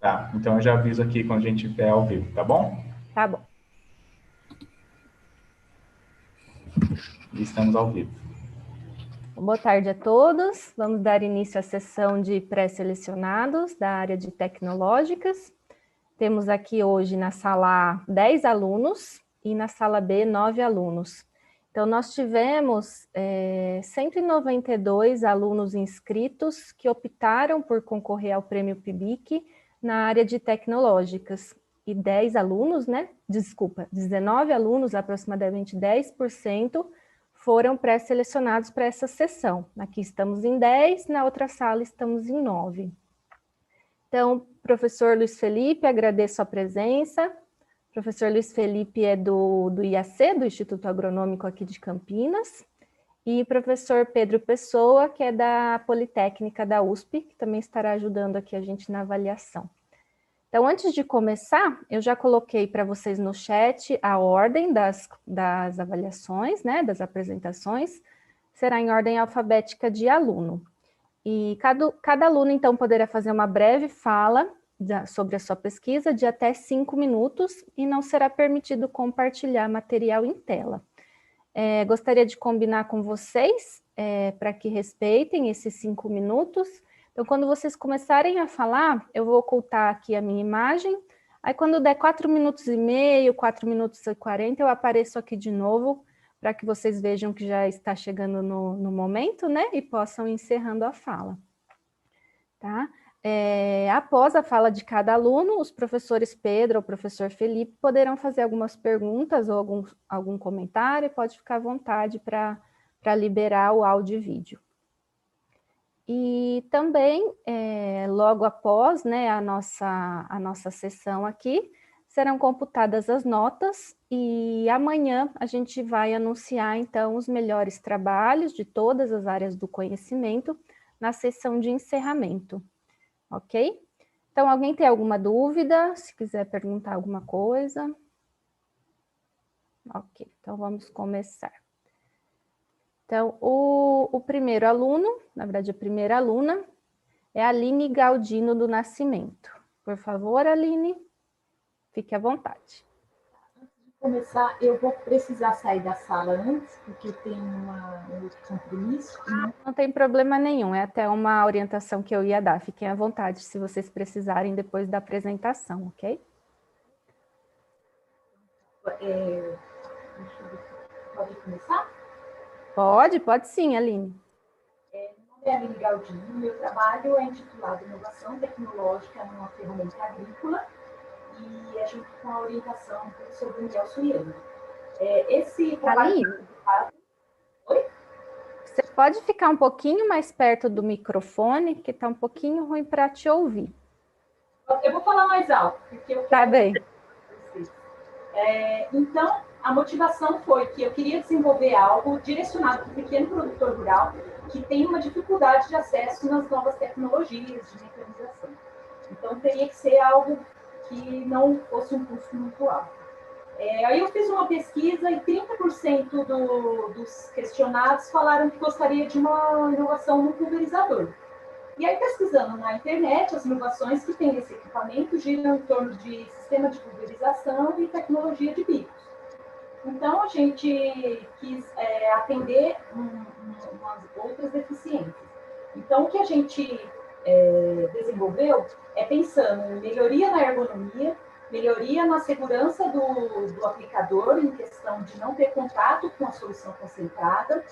Tá, então eu já aviso aqui quando a gente estiver ao vivo, tá bom? Tá bom. Estamos ao vivo. Boa tarde a todos. Vamos dar início à sessão de pré-selecionados da área de tecnológicas. Temos aqui hoje na sala A 10 alunos e na sala B 9 alunos. Então, nós tivemos 192 alunos inscritos que optaram por concorrer ao Prêmio PIBIC na área de tecnológicas. E 10 alunos, né? Desculpa, 19 alunos, aproximadamente 10%, foram pré-selecionados para essa sessão. Aqui estamos em 10, na outra sala estamos em 9. Então, professor Luiz Felipe, agradeço a presença. Professor Luiz Felipe é do IAC, do Instituto Agronômico aqui de Campinas, e professor Pedro Pessoa, que é da Politécnica da USP, que também estará ajudando aqui a gente na avaliação. Então, antes de começar, eu já coloquei para vocês no chat a ordem das avaliações, né, das apresentações, será em ordem alfabética de aluno. E cada aluno, então, poderá fazer uma breve fala sobre a sua pesquisa de até 5 minutos e não será permitido compartilhar material em tela. Gostaria de combinar com vocês para que respeitem esses 5 minutos. Então, quando vocês começarem a falar, eu vou ocultar aqui a minha imagem. Aí, quando der 4 minutos e meio, 4 minutos e 40, eu apareço aqui de novo para que vocês vejam que já está chegando no momento, né? E possam ir encerrando a fala. Tá? Após a fala de cada aluno, os professores Pedro ou professor Felipe poderão fazer algumas perguntas ou algum comentário, pode ficar à vontade para liberar o áudio e vídeo. E também, logo após, né, a nossa sessão aqui, serão computadas as notas e amanhã a gente vai anunciar, então, os melhores trabalhos de todas as áreas do conhecimento na sessão de encerramento. Ok? Então, alguém tem alguma dúvida? Se quiser perguntar alguma coisa. Ok, então vamos começar. Então, o primeiro aluno, na verdade, a primeira aluna, é a Aline Galdino do Nascimento. Por favor, Aline, fique à vontade. Começar, eu vou precisar sair da sala antes, porque tem um outro compromisso. Não tem problema nenhum, é até uma orientação que eu ia dar. Fiquem à vontade se vocês precisarem depois da apresentação, ok? Pode começar? Pode sim, Aline. Meu nome é Aline Galdino, meu trabalho é intitulado Inovação Tecnológica numa Ferramenta Agrícola e é junto com a orientação do professor Daniel Suyano. Esse trabalho... Aline? Oi? Você pode ficar um pouquinho mais perto do microfone, que está um pouquinho ruim para te ouvir. Eu vou falar mais alto, porque eu quero... Tá bem. Então, a motivação foi que eu queria desenvolver algo direcionado para o pequeno produtor rural que tem uma dificuldade de acesso nas novas tecnologias de mecanização. Então, teria que ser algo que não fosse um custo muito alto. Aí eu fiz uma pesquisa e 30% dos questionados falaram que gostaria de uma inovação no pulverizador. E aí, pesquisando na internet, as inovações que tem esse equipamento giram em torno de sistema de pulverização e tecnologia de bicos. Então, a gente quis atender umas outras deficiências. Então, o que a gente desenvolveu é pensando em melhoria na ergonomia, melhoria na segurança do aplicador, em questão de não ter contato com a solução concentrada,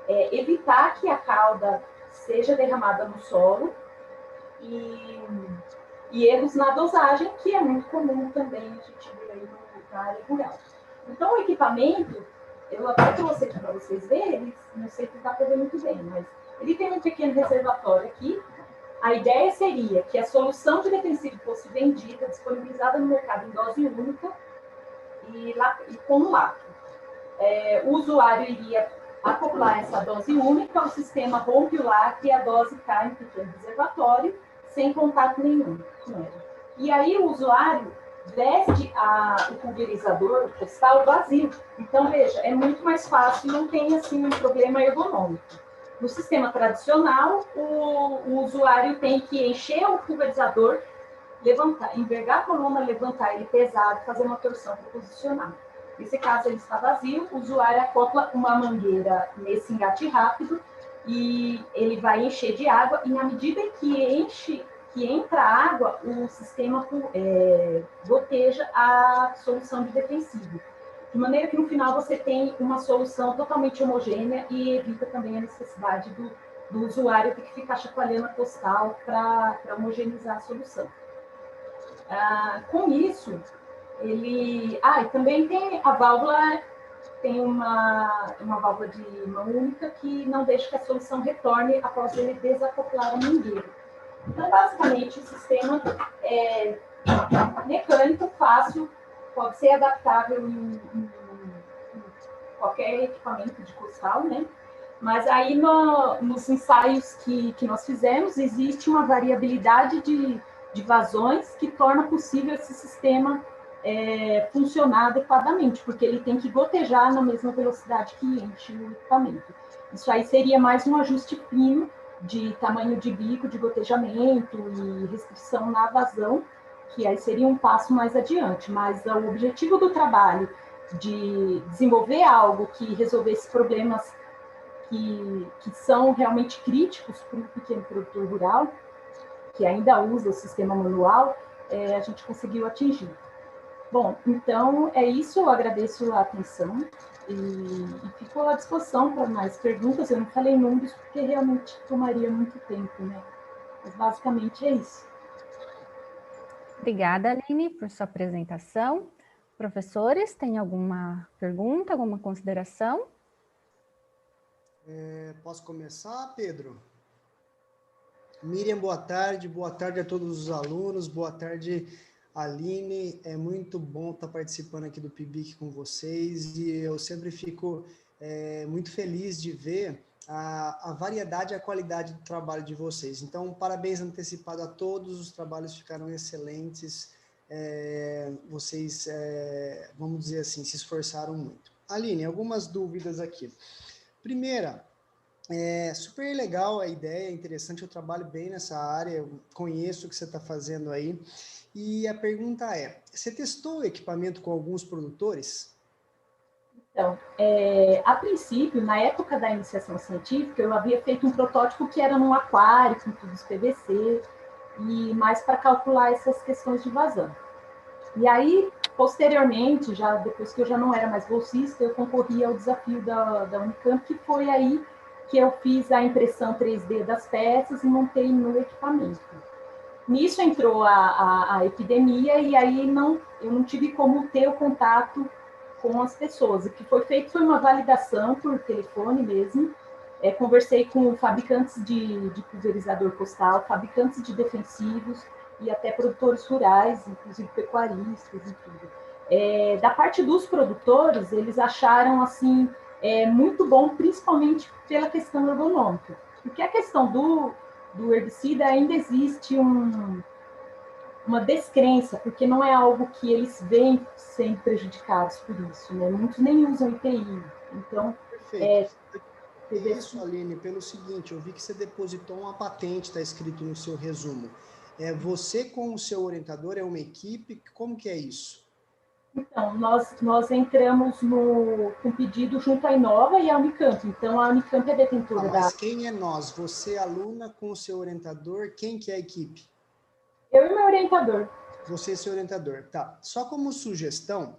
evitar que a calda seja derramada no solo e erros na dosagem, que é muito comum também a gente ver aí na área rural. Então, o equipamento, eu até trouxe aqui para vocês verem, não sei se dá para ver muito bem, mas ele tem um pequeno reservatório aqui. A ideia seria que a solução de defensivo fosse vendida, disponibilizada no mercado em dose única e com lacre. O usuário iria acoplar essa dose única, o sistema rompe o lacre e a dose cai no pequeno reservatório, sem contato nenhum com ela. E aí o usuário veste o pulverizador postal vazio. Então, veja, é muito mais fácil, não tem assim um problema ergonômico. No sistema tradicional, o usuário tem que encher o pulverizador levantar, envergar a coluna, levantar ele pesado, fazer uma torção para posicionar. Nesse caso, ele está vazio, o usuário acopla uma mangueira nesse engate rápido e ele vai encher de água, e na medida que entra água, o sistema goteja a solução de defensivo. De maneira que no final você tem uma solução totalmente homogênea e evita também a necessidade do usuário ter que ficar chacoalhando a postal para homogeneizar a solução. Com isso, ele... e também tem a válvula, tem uma válvula de mão única que não deixa que a solução retorne após ele desacoplar a mangueira. Então, basicamente, o sistema é mecânico, fácil, pode ser adaptável em qualquer equipamento de costal, né? Mas aí nos ensaios que nós fizemos, existe uma variabilidade de vazões que torna possível esse sistema funcionar adequadamente, porque ele tem que gotejar na mesma velocidade que enche o equipamento. Isso aí seria mais um ajuste fino de tamanho de bico, de gotejamento e restrição na vazão, que aí seria um passo mais adiante. Mas o objetivo do trabalho de desenvolver algo que resolvesse problemas que são realmente críticos para o pequeno produtor rural, que ainda usa o sistema manual, a gente conseguiu atingir. Bom, então é isso, eu agradeço a atenção e fico à disposição para mais perguntas. Eu não falei números porque realmente tomaria muito tempo, né? Mas basicamente é isso. Obrigada, Aline, por sua apresentação. Professores, tem alguma pergunta, alguma consideração? Posso começar, Pedro? Miriam, boa tarde a todos os alunos, boa tarde, Aline. É muito bom estar participando aqui do PIBIC com vocês e eu sempre fico muito feliz de ver a variedade e a qualidade do trabalho de vocês. Então, parabéns antecipado a todos, os trabalhos ficaram excelentes, vocês, vamos dizer assim, se esforçaram muito. Aline, algumas dúvidas aqui. Primeira, super legal a ideia, interessante, eu trabalho bem nessa área, eu conheço o que você está fazendo aí. E a pergunta é, você testou o equipamento com alguns produtores? Então, a princípio, na época da iniciação científica, eu havia feito um protótipo que era num aquário, com tubos PVC, e mais para calcular essas questões de vazão. E aí, posteriormente, já depois que eu já não era mais bolsista, eu concorri ao desafio da Unicamp, que foi aí que eu fiz a impressão 3D das peças e montei no equipamento. Nisso entrou a epidemia e aí eu não tive como ter o contato com as pessoas. O que foi feito foi uma validação por telefone mesmo. Conversei com fabricantes de pulverizador postal, fabricantes de defensivos e até produtores rurais, inclusive pecuaristas e tudo. Da parte dos produtores, eles acharam assim muito bom, principalmente pela questão ergonômica. Porque a questão do herbicida ainda existe uma descrença, porque não é algo que eles veem sendo prejudicados por isso, né? Muitos nem usam EPI. Então, perfeito. Isso, Aline, pelo seguinte, eu vi que você depositou uma patente, está escrito no seu resumo. Você com o seu orientador é uma equipe, como que é isso? Então, nós entramos com pedido junto à Inova e à Unicamp. Então, a Unicamp é detentora da... Mas quem é nós? Você, aluna, com o seu orientador, quem que é a equipe? Eu e meu orientador. Você e seu orientador, tá. Só como sugestão,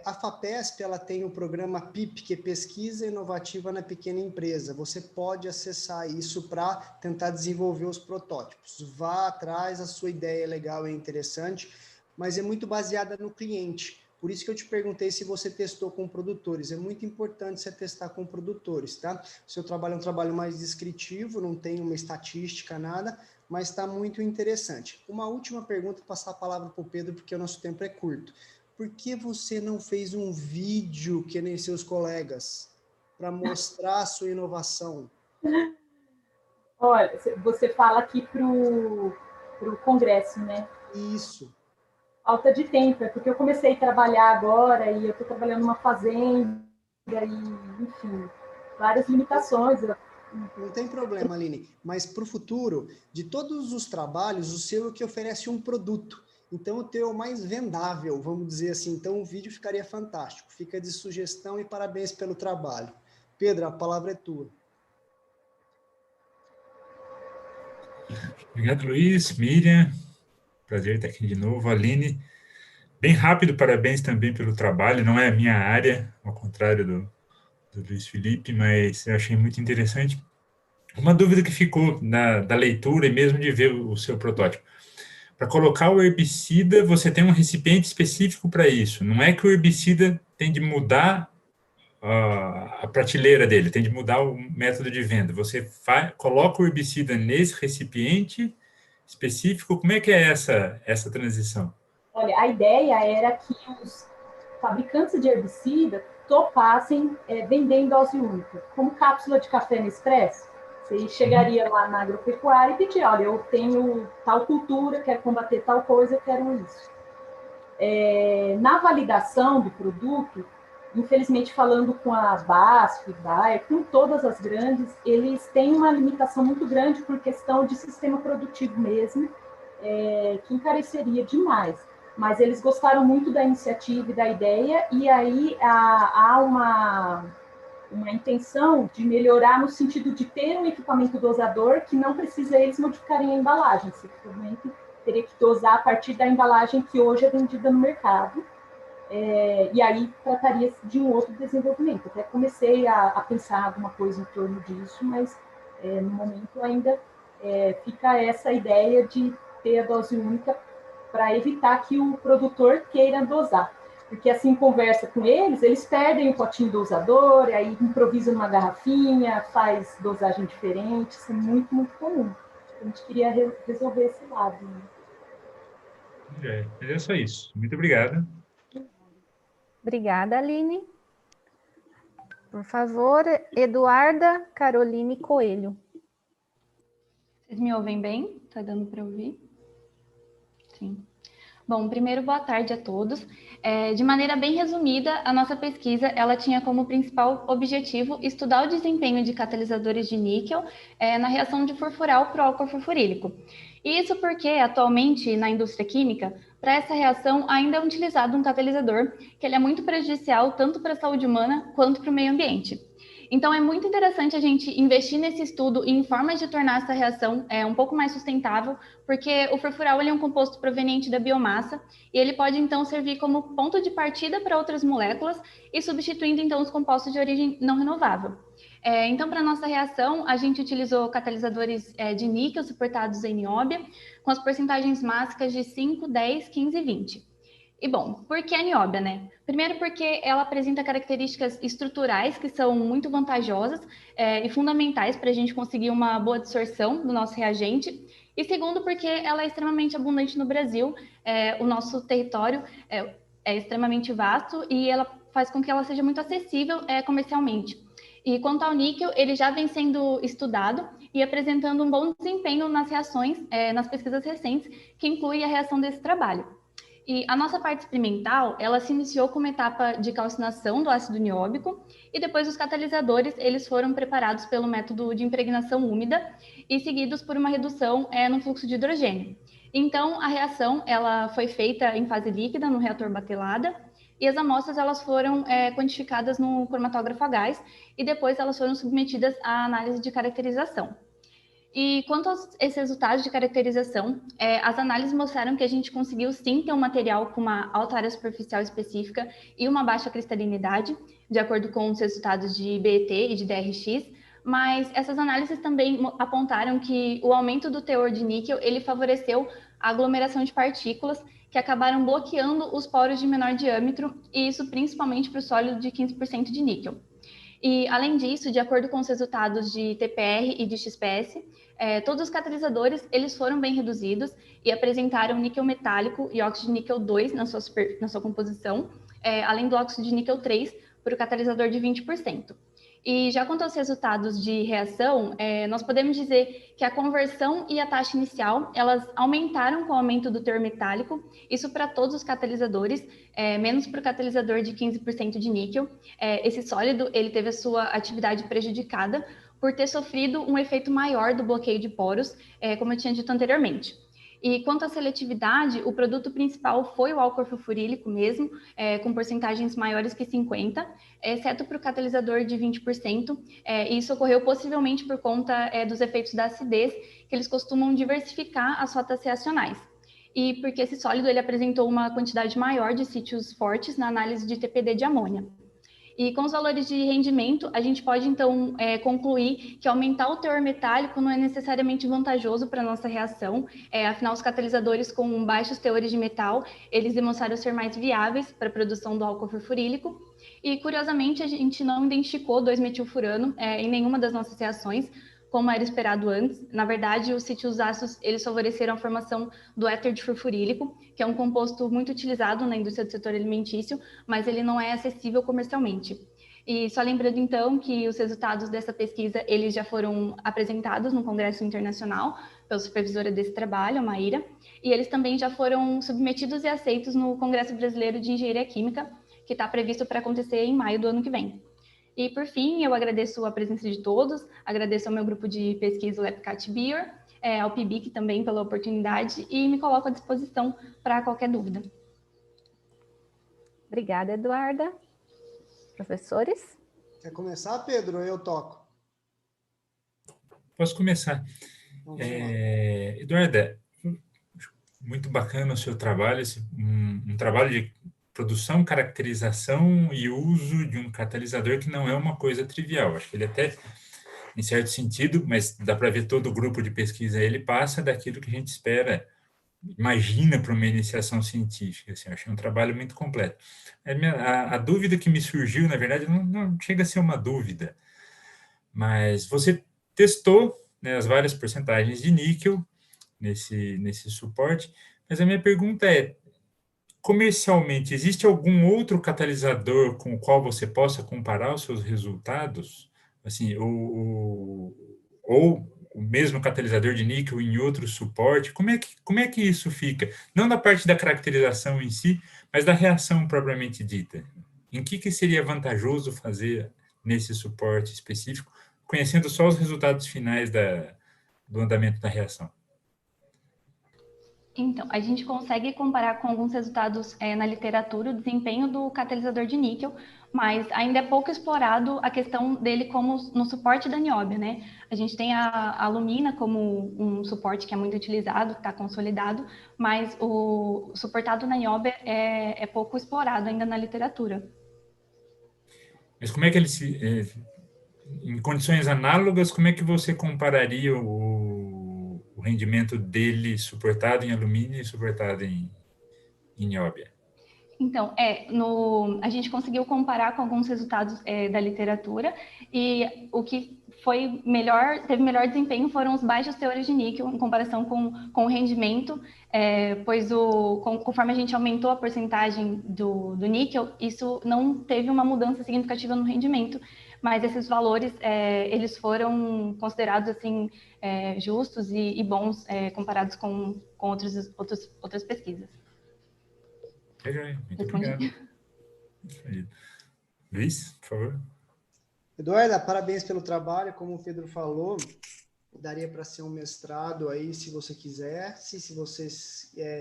a FAPESP ela tem o programa PIP, que é Pesquisa Inovativa na Pequena Empresa. Você pode acessar isso para tentar desenvolver os protótipos. Vá atrás, a sua ideia é legal, é interessante, mas é muito baseada no cliente. Por isso que eu te perguntei se você testou com produtores. É muito importante você testar com produtores, tá? O seu trabalho é um trabalho mais descritivo, não tem uma estatística, nada, mas está muito interessante. Uma última pergunta, passar a palavra para o Pedro, porque o nosso tempo é curto. Por que você não fez um vídeo que nem seus colegas para mostrar a sua inovação? Olha, você fala aqui para o Congresso, né? Isso. Falta de tempo, porque eu comecei a trabalhar agora e eu estou trabalhando numa fazenda e, enfim, várias limitações. Não tem problema, Aline. Mas para o futuro, de todos os trabalhos, o seu é o que oferece um produto. Então, o teu é o mais vendável, vamos dizer assim. Então, o vídeo ficaria fantástico. Fica de sugestão e parabéns pelo trabalho. Pedro, a palavra é tua. Obrigado, Luiz, Miriam. Prazer estar aqui de novo. Aline, bem rápido, parabéns também pelo trabalho. Não é a minha área, ao contrário do Luiz Felipe, mas eu achei muito interessante. Uma dúvida que ficou da leitura e mesmo de ver o seu protótipo. Para colocar o herbicida, você tem um recipiente específico para isso. Não é que o herbicida tem de mudar a prateleira dele, tem de mudar o método de venda. Você coloca o herbicida nesse recipiente específico. Como é que é essa transição? Olha, a ideia era que os fabricantes de herbicida topassem vender em dose única, como cápsula de café Nespresso. Você chegaria lá na agropecuária e pedir, olha, eu tenho tal cultura, quero combater tal coisa, eu quero isso. Na validação do produto, infelizmente falando com a BASF, Bayer, com todas as grandes, eles têm uma limitação muito grande por questão de sistema produtivo mesmo, que encareceria demais. Mas eles gostaram muito da iniciativa e da ideia, e aí há uma intenção de melhorar no sentido de ter um equipamento dosador que não precisa eles modificarem a embalagem. Esse equipamento teria que dosar a partir da embalagem que hoje é vendida no mercado. E aí trataria de um outro desenvolvimento. Até comecei a pensar alguma coisa em torno disso, mas no momento ainda fica essa ideia de ter a dose única para evitar que o produtor queira dosar. Porque assim conversa com eles perdem o potinho dosador, aí improvisa uma garrafinha, faz dosagem diferente, isso é muito, muito comum. A gente queria resolver esse lado. Né? Mas é só isso. Muito obrigado. Obrigada, Aline. Por favor, Eduarda Caroline Coelho. Vocês me ouvem bem? Tá dando para ouvir? Sim. Bom, primeiro, boa tarde a todos. De maneira bem resumida, a nossa pesquisa ela tinha como principal objetivo estudar o desempenho de catalisadores de níquel na reação de furfural para o álcool furfurílico. E isso porque, atualmente, na indústria química, para essa reação ainda é utilizado um catalisador que ele é muito prejudicial tanto para a saúde humana quanto para o meio ambiente. Então, é muito interessante a gente investir nesse estudo em formas de tornar essa reação um pouco mais sustentável, porque o furfural ele é um composto proveniente da biomassa e ele pode, então, servir como ponto de partida para outras moléculas e substituindo, então, os compostos de origem não renovável. Então, para a nossa reação, a gente utilizou catalisadores de níquel suportados em nióbia, com as porcentagens máxicas de 5, 10, 15 e 20. E bom, por que a nióbia, né? Primeiro porque ela apresenta características estruturais que são muito vantajosas e fundamentais para a gente conseguir uma boa absorção do nosso reagente. E segundo porque ela é extremamente abundante no Brasil, o nosso território é extremamente vasto e ela faz com que ela seja muito acessível comercialmente. E quanto ao níquel, ele já vem sendo estudado e apresentando um bom desempenho nas reações, nas pesquisas recentes, que inclui a reação desse trabalho. E a nossa parte experimental, ela se iniciou com uma etapa de calcinação do ácido nióbico e depois os catalisadores, eles foram preparados pelo método de impregnação úmida e seguidos por uma redução no fluxo de hidrogênio. Então, a reação, ela foi feita em fase líquida no reator batelada e as amostras, elas foram quantificadas no cromatógrafo a gás e depois elas foram submetidas à análise de caracterização. E quanto a esses resultados de caracterização, as análises mostraram que a gente conseguiu sim ter um material com uma alta área superficial específica e uma baixa cristalinidade, de acordo com os resultados de BET e de DRX, mas essas análises também apontaram que o aumento do teor de níquel, ele favoreceu a aglomeração de partículas que acabaram bloqueando os poros de menor diâmetro, e isso principalmente para o sólido de 15% de níquel. E, além disso, de acordo com os resultados de TPR e de XPS, todos os catalisadores eles foram bem reduzidos e apresentaram níquel metálico e óxido de níquel 2 na sua composição, além do óxido de níquel 3 para o catalisador de 20%. E já quanto aos resultados de reação, nós podemos dizer que a conversão e a taxa inicial, elas aumentaram com o aumento do teor metálico, isso para todos os catalisadores, menos para o catalisador de 15% de níquel. Esse sólido, ele teve a sua atividade prejudicada por ter sofrido um efeito maior do bloqueio de poros, como eu tinha dito anteriormente. E quanto à seletividade, o produto principal foi o álcool furfurílico mesmo, com porcentagens maiores que 50%, exceto para o catalisador de 20%. E isso ocorreu possivelmente por conta dos efeitos da acidez, que eles costumam diversificar as rotas reacionais. E porque esse sólido ele apresentou uma quantidade maior de sítios fortes na análise de TPD de amônia. E com os valores de rendimento, a gente pode, então, concluir que aumentar o teor metálico não é necessariamente vantajoso para a nossa reação. Afinal, os catalisadores com baixos teores de metal, eles demonstraram ser mais viáveis para a produção do álcool furfurílico. E, curiosamente, a gente não identificou 2-metilfurano em nenhuma das nossas reações, como era esperado antes. Na verdade, os sítios ácidos, eles favoreceram a formação do éter de furfurílico, que é um composto muito utilizado na indústria do setor alimentício, mas ele não é acessível comercialmente. E só lembrando, então, que os resultados dessa pesquisa, eles já foram apresentados no Congresso Internacional pela supervisora desse trabalho, a Maíra, e eles também já foram submetidos e aceitos no Congresso Brasileiro de Engenharia Química, que está previsto para acontecer em maio do ano que vem. E, por fim, eu agradeço a presença de todos, agradeço ao meu grupo de pesquisa, o LabCat Bior, ao PIBIC também pela oportunidade e me coloco à disposição para qualquer dúvida. Obrigada, Eduarda. Professores? Quer começar, Pedro, ou eu toco? Posso começar. Então, vamos lá. Eduarda, muito bacana o seu trabalho, um trabalho de produção, caracterização e uso de um catalisador que não é uma coisa trivial. Acho que ele até, em certo sentido, mas dá para ver todo o grupo de pesquisa, ele passa daquilo que a gente espera, imagina para uma iniciação científica. Assim, eu achei um trabalho muito completo. A dúvida que me surgiu, na verdade, não chega a ser uma dúvida, mas você testou, né, as várias porcentagens de níquel nesse suporte, mas a minha pergunta é, comercialmente, existe algum outro catalisador com o qual você possa comparar os seus resultados? Assim, ou o mesmo catalisador de níquel em outro suporte? Como é que isso fica? Não da parte da caracterização em si, mas da reação propriamente dita. Em que seria vantajoso fazer nesse suporte específico, conhecendo só os resultados finais do andamento da reação? Então, a gente consegue comparar com alguns resultados na literatura o desempenho do catalisador de níquel, mas ainda é pouco explorado a questão dele como no suporte da nióbia, né? A gente tem a alumina como um suporte que é muito utilizado, está consolidado, mas o suportado na nióbia é pouco explorado ainda na literatura. Mas como é que ele em condições análogas, como é que você compararia o rendimento dele suportado em alumínio e suportado em nióbia? Então, a gente conseguiu comparar com alguns resultados da literatura e o que teve melhor desempenho foram os baixos teores de níquel em comparação com o rendimento, pois conforme a gente aumentou a porcentagem do níquel, isso não teve uma mudança significativa no rendimento, mas esses valores, eles foram considerados assim, justos e bons comparados com outras pesquisas. Muito obrigado. Luiz, por favor. Eduarda, parabéns pelo trabalho. Como o Pedro falou, daria para ser um mestrado aí, se você quiser, se você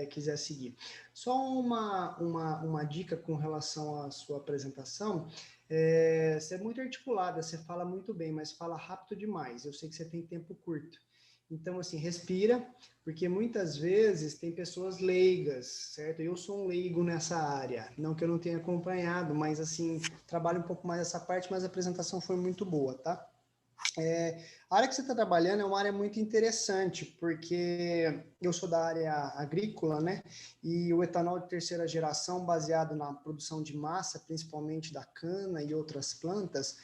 quiser seguir. Só uma dica com relação à sua apresentação. Você é muito articulada, você fala muito bem, mas fala rápido demais. Eu sei que você tem tempo curto. Então, assim, respira, porque muitas vezes tem pessoas leigas, certo? Eu sou um leigo nessa área, não que eu não tenha acompanhado, mas, assim, trabalho um pouco mais essa parte, mas a apresentação foi muito boa, tá? A área que você está trabalhando é uma área muito interessante, porque eu sou da área agrícola, né? E o etanol de terceira geração, baseado na produção de massa, principalmente da cana e outras plantas,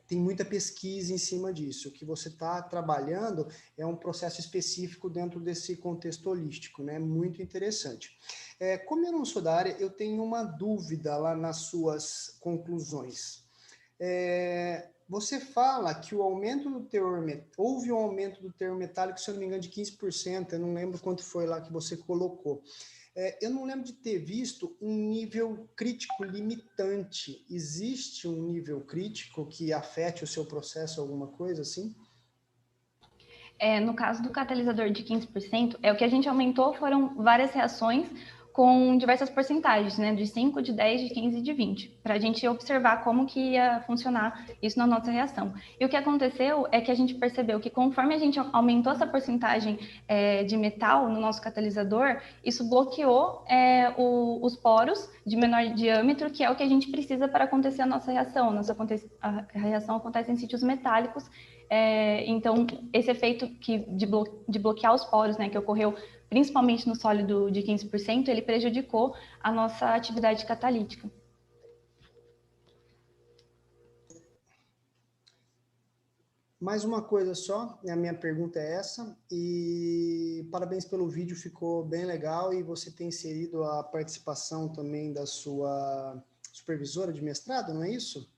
tem muita pesquisa em cima disso. O que você está trabalhando é um processo específico dentro desse contexto holístico, né? Muito interessante. Como eu não sou da área, eu tenho uma dúvida lá nas suas conclusões. Você fala que o aumento do teor, houve um aumento do teor metálico, se eu não me engano, de 15%, eu não lembro quanto foi lá que você colocou. Eu não lembro de ter visto um nível crítico limitante. Existe um nível crítico que afete o seu processo, alguma coisa assim? No caso do catalisador de 15%, o que a gente aumentou foram várias reações com diversas porcentagens, né? De 5, de 10, de 15 e de 20, para a gente observar como que ia funcionar isso na nossa reação. E o que aconteceu é que a gente percebeu que conforme a gente aumentou essa porcentagem de metal no nosso catalisador, isso bloqueou os poros de menor diâmetro, que é o que a gente precisa para acontecer a nossa reação. A reação acontece em sítios metálicos, então esse efeito de bloquear os poros, né, que ocorreu principalmente no sólido de 15%, ele prejudicou a nossa atividade catalítica. Mais uma coisa só, a minha pergunta é essa, e parabéns pelo vídeo, ficou bem legal, e você tem inserido a participação também da sua supervisora de mestrado, não é isso?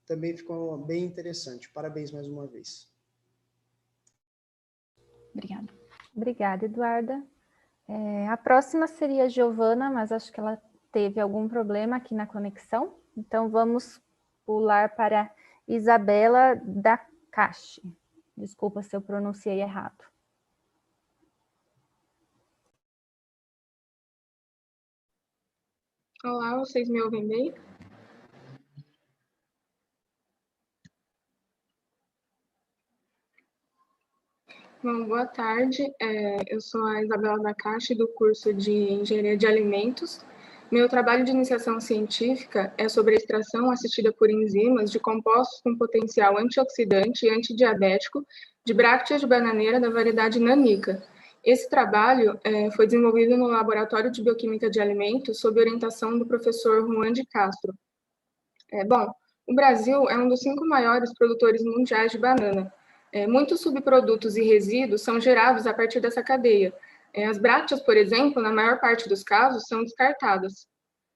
Também ficou bem interessante. Parabéns mais uma vez. Obrigada. Obrigada, Eduarda. A próxima seria a Giovana, mas acho que ela teve algum problema aqui na conexão. Então, vamos pular para Isabela da Caixa. Desculpa se eu pronunciei errado. Olá, vocês me ouvem bem? Bom, boa tarde. Eu sou a Isabela da Caixa, do curso de Engenharia de Alimentos. Meu trabalho de iniciação científica é sobre a extração assistida por enzimas de compostos com potencial antioxidante e antidiabético de brácteas de bananeira da variedade Nanica. Esse trabalho foi desenvolvido no Laboratório de Bioquímica de Alimentos sob orientação do professor Juan de Castro. Bom, o Brasil é um dos 5 maiores produtores mundiais de banana. Muitos subprodutos e resíduos são gerados a partir dessa cadeia. As brácteas, por exemplo, na maior parte dos casos, são descartadas.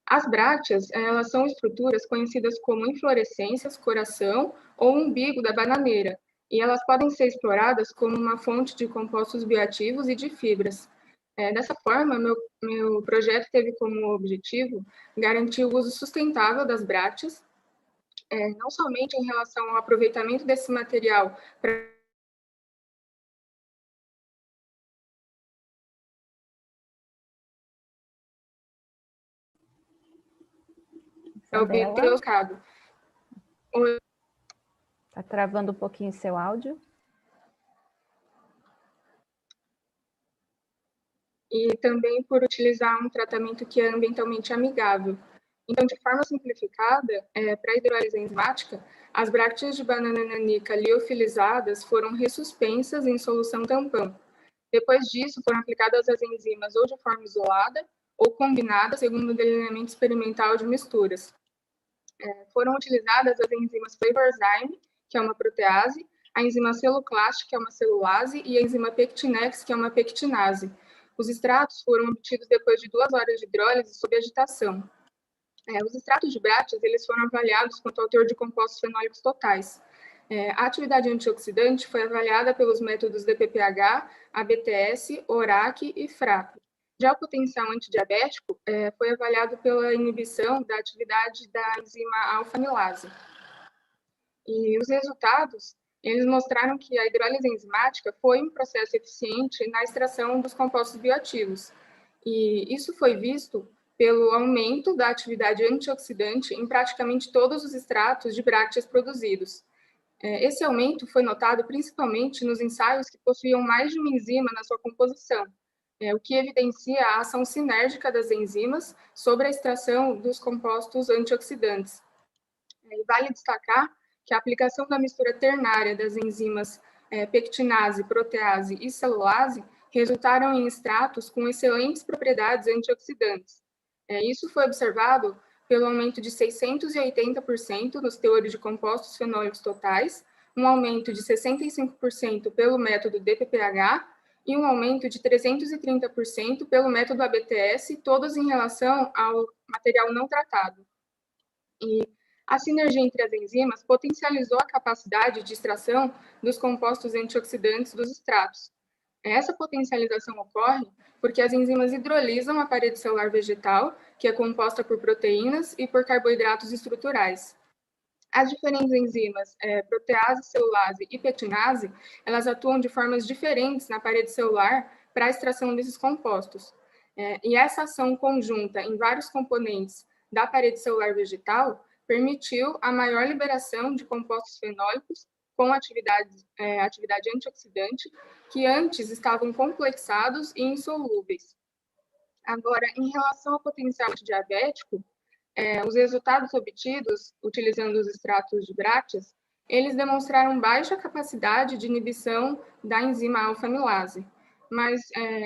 As brácteas, elas são estruturas conhecidas como inflorescências, coração ou umbigo da bananeira, e elas podem ser exploradas como uma fonte de compostos bioativos e de fibras. Dessa forma, meu projeto teve como objetivo garantir o uso sustentável das brácteas, não somente em relação ao aproveitamento desse material para obter o cado. Está travando um pouquinho seu áudio. E também por utilizar um tratamento que é ambientalmente amigável. Então, de forma simplificada, para a hidrólise enzimática, as brácteas de banana nanica liofilizadas foram ressuspensas em solução tampão. Depois disso, foram aplicadas as enzimas ou de forma isolada ou combinada segundo o delineamento experimental de misturas. Foram utilizadas as enzimas Flavorzyme, que é uma protease, a enzima Celoclast, que é uma celulase, e a enzima Pectinex, que é uma pectinase. Os extratos foram obtidos depois de 2 horas de hidrólise sob agitação. Os extratos de brácteas, eles foram avaliados quanto ao teor de compostos fenólicos totais. A atividade antioxidante foi avaliada pelos métodos DPPH, ABTS, ORAC e FRAP. Já o potencial antidiabético foi avaliado pela inibição da atividade da enzima alfanilase. E os resultados, eles mostraram que a hidrólise enzimática foi um processo eficiente na extração dos compostos bioativos. E isso foi visto pelo aumento da atividade antioxidante em praticamente todos os extratos de brácteas produzidos. Esse aumento foi notado principalmente nos ensaios que possuíam mais de uma enzima na sua composição, o que evidencia a ação sinérgica das enzimas sobre a extração dos compostos antioxidantes. E vale destacar que a aplicação da mistura ternária das enzimas pectinase, protease e celulase resultaram em extratos com excelentes propriedades antioxidantes. Isso foi observado pelo aumento de 680% nos teores de compostos fenólicos totais, um aumento de 65% pelo método DPPH e um aumento de 330% pelo método ABTS, todos em relação ao material não tratado. E a sinergia entre as enzimas potencializou a capacidade de extração dos compostos antioxidantes dos extratos. Essa potencialização ocorre porque as enzimas hidrolisam a parede celular vegetal, que é composta por proteínas e por carboidratos estruturais. As diferentes enzimas, protease, celulase e petinase, elas atuam de formas diferentes na parede celular para a extração desses compostos. E essa ação conjunta em vários componentes da parede celular vegetal permitiu a maior liberação de compostos fenólicos com atividade antioxidante, que antes estavam complexados e insolúveis. Agora, em relação ao potencial antidiabético, os resultados obtidos utilizando os extratos de brácteas, eles demonstraram baixa capacidade de inibição da enzima alfa-amilase, mas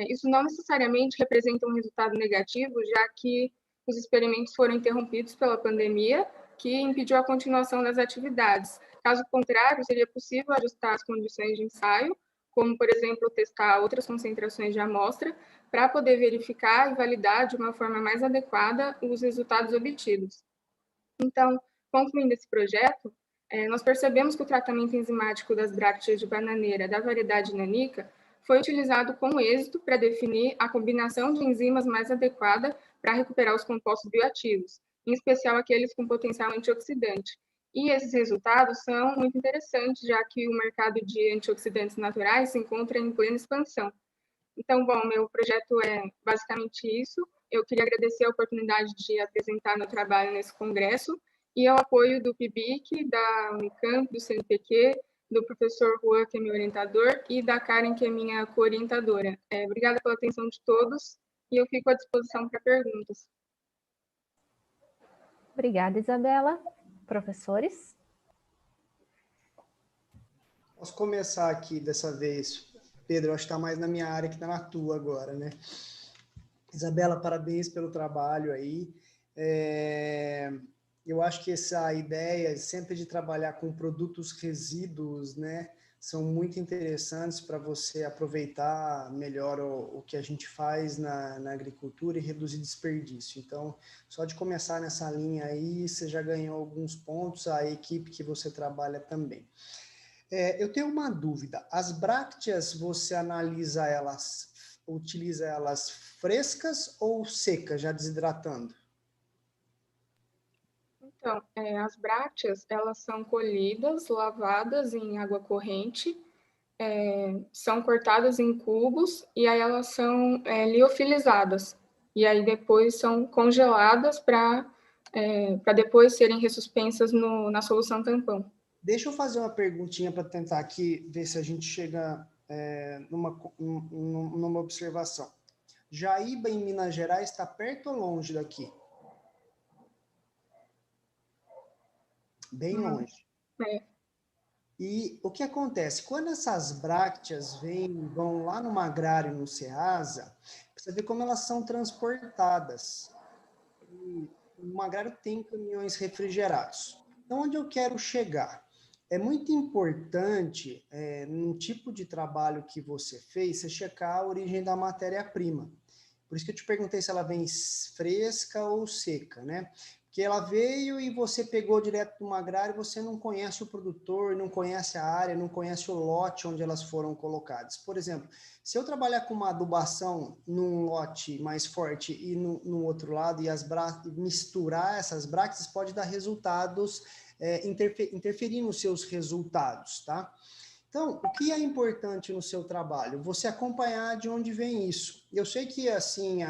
isso não necessariamente representa um resultado negativo, já que os experimentos foram interrompidos pela pandemia, que impediu a continuação das atividades. Caso contrário, seria possível ajustar as condições de ensaio, como, por exemplo, testar outras concentrações de amostra, para poder verificar e validar de uma forma mais adequada os resultados obtidos. Então, concluindo esse projeto, nós percebemos que o tratamento enzimático das brácteas de bananeira da variedade nanica foi utilizado com êxito para definir a combinação de enzimas mais adequada para recuperar os compostos bioativos, em especial aqueles com potencial antioxidante. E esses resultados são muito interessantes, já que o mercado de antioxidantes naturais se encontra em plena expansão. Então, bom, meu projeto é basicamente isso. Eu queria agradecer a oportunidade de apresentar meu trabalho nesse congresso e ao apoio do PIBIC, da Unicamp, do CNPq, do professor Juan, que é meu orientador, e da Karen, que é minha co-orientadora. Obrigada pela atenção de todos e eu fico à disposição para perguntas. Obrigada, Isabela. Professores? Posso começar aqui dessa vez. Pedro, acho que está mais na minha área que está na tua agora, né? Isabela, parabéns pelo trabalho aí. Eu acho que essa ideia sempre de trabalhar com produtos resíduos, né, são muito interessantes para você aproveitar melhor o que a gente faz na agricultura e reduzir desperdício. Então, só de começar nessa linha aí, você já ganhou alguns pontos, a equipe que você trabalha também. Eu tenho uma dúvida. As brácteas, você analisa elas, utiliza elas frescas ou secas, já desidratando? Então, as brácteas, elas são colhidas, lavadas em água corrente, são cortadas em cubos e aí elas são liofilizadas. E aí depois são congeladas para depois serem ressuspensas na solução tampão. Deixa eu fazer uma perguntinha para tentar aqui ver se a gente chega numa observação. Jaíba, em Minas Gerais, está perto ou longe daqui? Bem longe. E o que acontece? Quando essas brácteas vão lá no agrário, no Ceasa, você vê como elas são transportadas. E no agrário tem caminhões refrigerados. Então, onde eu quero chegar? É muito importante, num tipo de trabalho que você fez, você checar a origem da matéria-prima. Por isso que eu te perguntei se ela vem fresca ou seca, né? Porque ela veio e você pegou direto de uma agrária, você não conhece o produtor, não conhece a área, não conhece o lote onde elas foram colocadas. Por exemplo, se eu trabalhar com uma adubação num lote mais forte e no outro lado, e misturar essas brácteas, pode dar resultados, interferir nos seus resultados, tá? Então, o que é importante no seu trabalho? Você acompanhar de onde vem isso. Eu sei que, assim,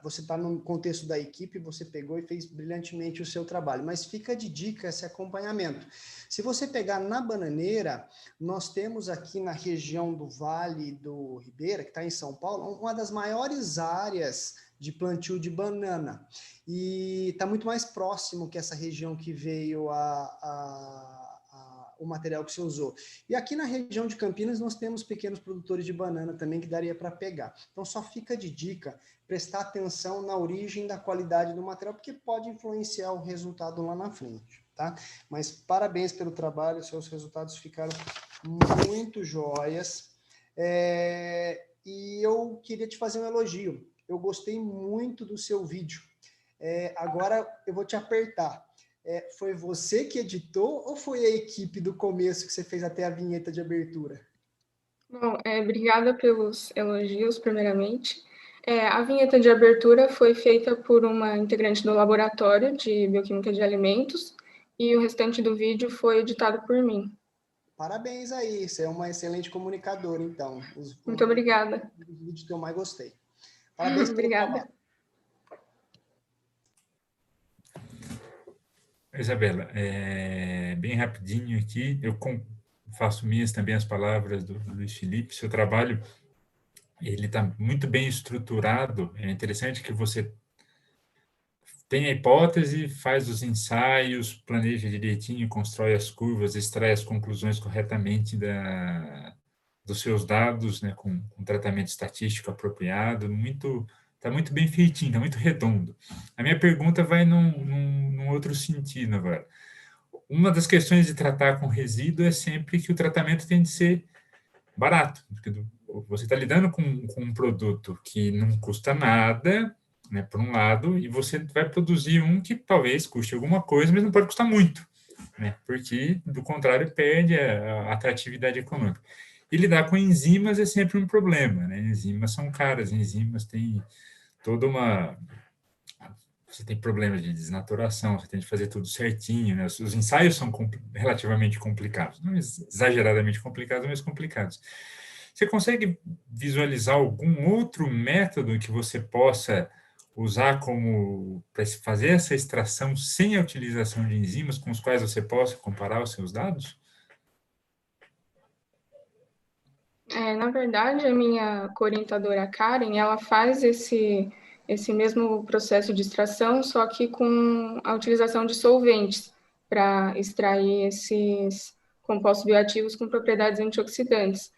você está no contexto da equipe, você pegou e fez brilhantemente o seu trabalho, mas fica de dica esse acompanhamento. Se você pegar na bananeira, nós temos aqui na região do Vale do Ribeira, que está em São Paulo, uma das maiores áreas de plantio de banana. E está muito mais próximo que essa região que veio o material que você usou. E aqui na região de Campinas nós temos pequenos produtores de banana também que daria para pegar. Então só fica de dica prestar atenção na origem da qualidade do material, porque pode influenciar o resultado lá na frente, tá? Mas parabéns pelo trabalho, seus resultados ficaram muito jóias. E eu queria te fazer um elogio. Eu gostei muito do seu vídeo. Agora eu vou te apertar. Foi você que editou ou foi a equipe do começo que você fez até a vinheta de abertura? Bom, obrigada pelos elogios, primeiramente. A vinheta de abertura foi feita por uma integrante do laboratório de bioquímica de alimentos e o restante do vídeo foi editado por mim. Parabéns aí, você é uma excelente comunicadora, então. Muito obrigada. Os vídeos que eu mais gostei. Parabéns pelo trabalho. Isabela, bem rapidinho aqui, eu faço minhas também as palavras do Luiz Felipe. Seu trabalho, ele está muito bem estruturado. É interessante que você tem a hipótese, faz os ensaios, planeja direitinho, constrói as curvas, extrai as conclusões corretamente dos seus dados, né, com tratamento estatístico apropriado, está muito bem feitinho, está muito redondo. A minha pergunta vai num outro sentido agora. Uma das questões de tratar com resíduo é sempre que o tratamento tem de ser barato, porque você está lidando com um produto que não custa nada, né, por um lado, e você vai produzir um que talvez custe alguma coisa, mas não pode custar muito, né, porque, do contrário, perde a atratividade econômica. E lidar com enzimas é sempre um problema, né? Enzimas são caras, enzimas têm toda uma... Você tem problemas de desnaturação, você tem que fazer tudo certinho, né? Os ensaios são relativamente complicados, não exageradamente complicados, mas complicados. Você consegue visualizar algum outro método que você possa usar para fazer essa extração sem a utilização de enzimas, com os quais você possa comparar os seus dados? Na verdade, a minha orientadora Karen, ela faz esse mesmo processo de extração, só que com a utilização de solventes para extrair esses compostos bioativos com propriedades antioxidantes.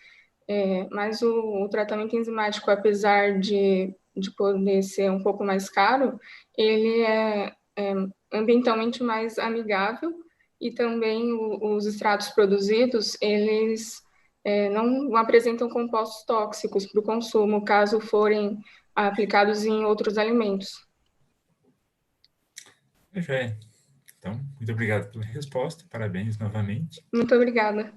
Mas o tratamento enzimático, apesar de poder ser um pouco mais caro, ele é ambientalmente mais amigável e também os extratos produzidos, eles não apresentam compostos tóxicos para o consumo, caso forem aplicados em outros alimentos. Então, muito obrigado pela resposta, parabéns novamente. Muito obrigada.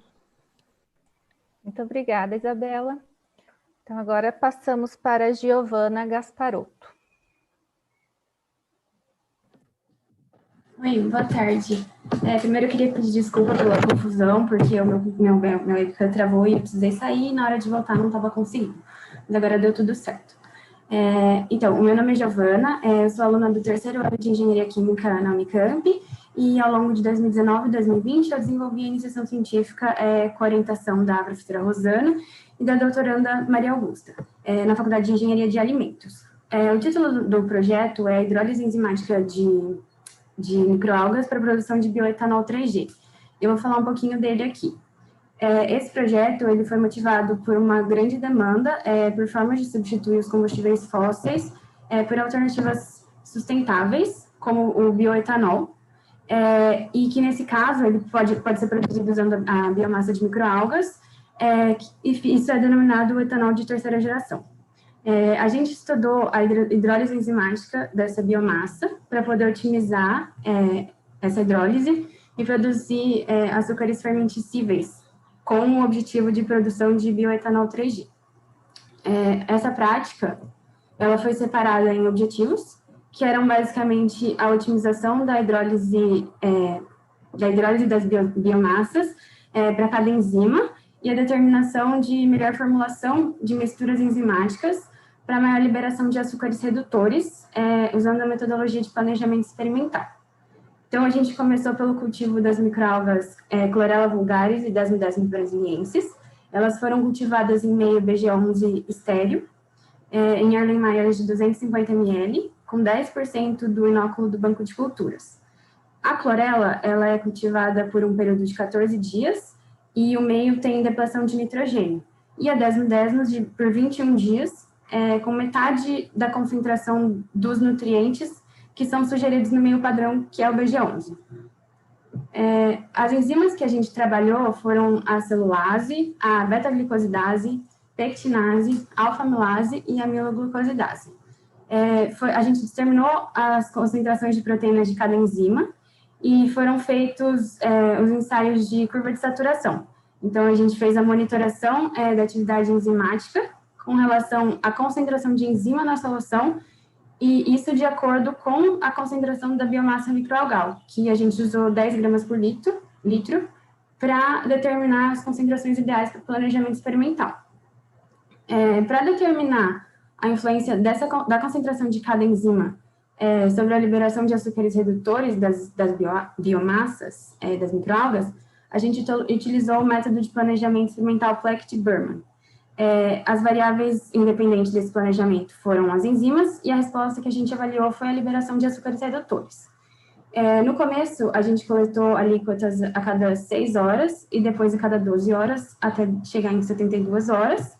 Muito obrigada, Isabela. Então, agora passamos para a Giovana Gasparotto. Oi, boa tarde. Primeiro eu queria pedir desculpa pela confusão, porque o meu webcam travou e eu precisei sair e na hora de voltar não estava conseguindo. Mas agora deu tudo certo. Então, o meu nome é Giovana, eu sou aluna do terceiro ano de Engenharia Química na Unicamp e ao longo de 2019 e 2020 eu desenvolvi a iniciação científica com a orientação da professora Rosana e da doutoranda Maria Augusta, na Faculdade de Engenharia de Alimentos. O título do projeto é Hidrólise Enzimática de microalgas para a produção de bioetanol 3G. Eu vou falar um pouquinho dele aqui. Esse projeto ele foi motivado por uma grande demanda por formas de substituir os combustíveis fósseis por alternativas sustentáveis, como o bioetanol, e que, nesse caso, ele pode ser produzido usando a biomassa de microalgas, e isso é denominado etanol de terceira geração. A gente estudou a hidrólise enzimática dessa biomassa para poder otimizar essa hidrólise e produzir açúcares fermenticíveis com o objetivo de produção de bioetanol 3G. Essa prática ela foi separada em objetivos, que eram basicamente a otimização da hidrólise das biomassas para cada enzima e a determinação de melhor formulação de misturas enzimáticas para maior liberação de açúcares redutores, usando a metodologia de planejamento experimental. Então, a gente começou pelo cultivo das microalgas Chlorella vulgaris e Desmodesmo brasiliensis. Elas foram cultivadas em meio BG11 estéreo, em Erlenmeyer de 250 ml, com 10% do inóculo do banco de culturas. A clorela, ela é cultivada por um período de 14 dias e o meio tem depressão de nitrogênio. E a Desmodesmos por 21 dias, com metade da concentração dos nutrientes que são sugeridos no meio padrão, que é o BG11. As enzimas que a gente trabalhou foram a celulase, a beta-glicosidase, pectinase, alfa-amilase e amiloglucosidase. A gente determinou as concentrações de proteínas de cada enzima e foram feitos os ensaios de curva de saturação. Então, a gente fez a monitoração da atividade enzimática com relação à concentração de enzima na solução, e isso de acordo com a concentração da biomassa microalgal, que a gente usou 10 gramas por litro para determinar as concentrações ideais para o planejamento experimental. Para determinar a influência da concentração de cada enzima sobre a liberação de açúcares redutores das biomassas, das microalgas, a gente utilizou o método de planejamento experimental Plecht-Burman. As variáveis independentes desse planejamento foram as enzimas, e a resposta que a gente avaliou foi a liberação de açúcares redutores. No começo, a gente coletou alíquotas a cada 6 horas, e depois a cada 12 horas, até chegar em 72 horas.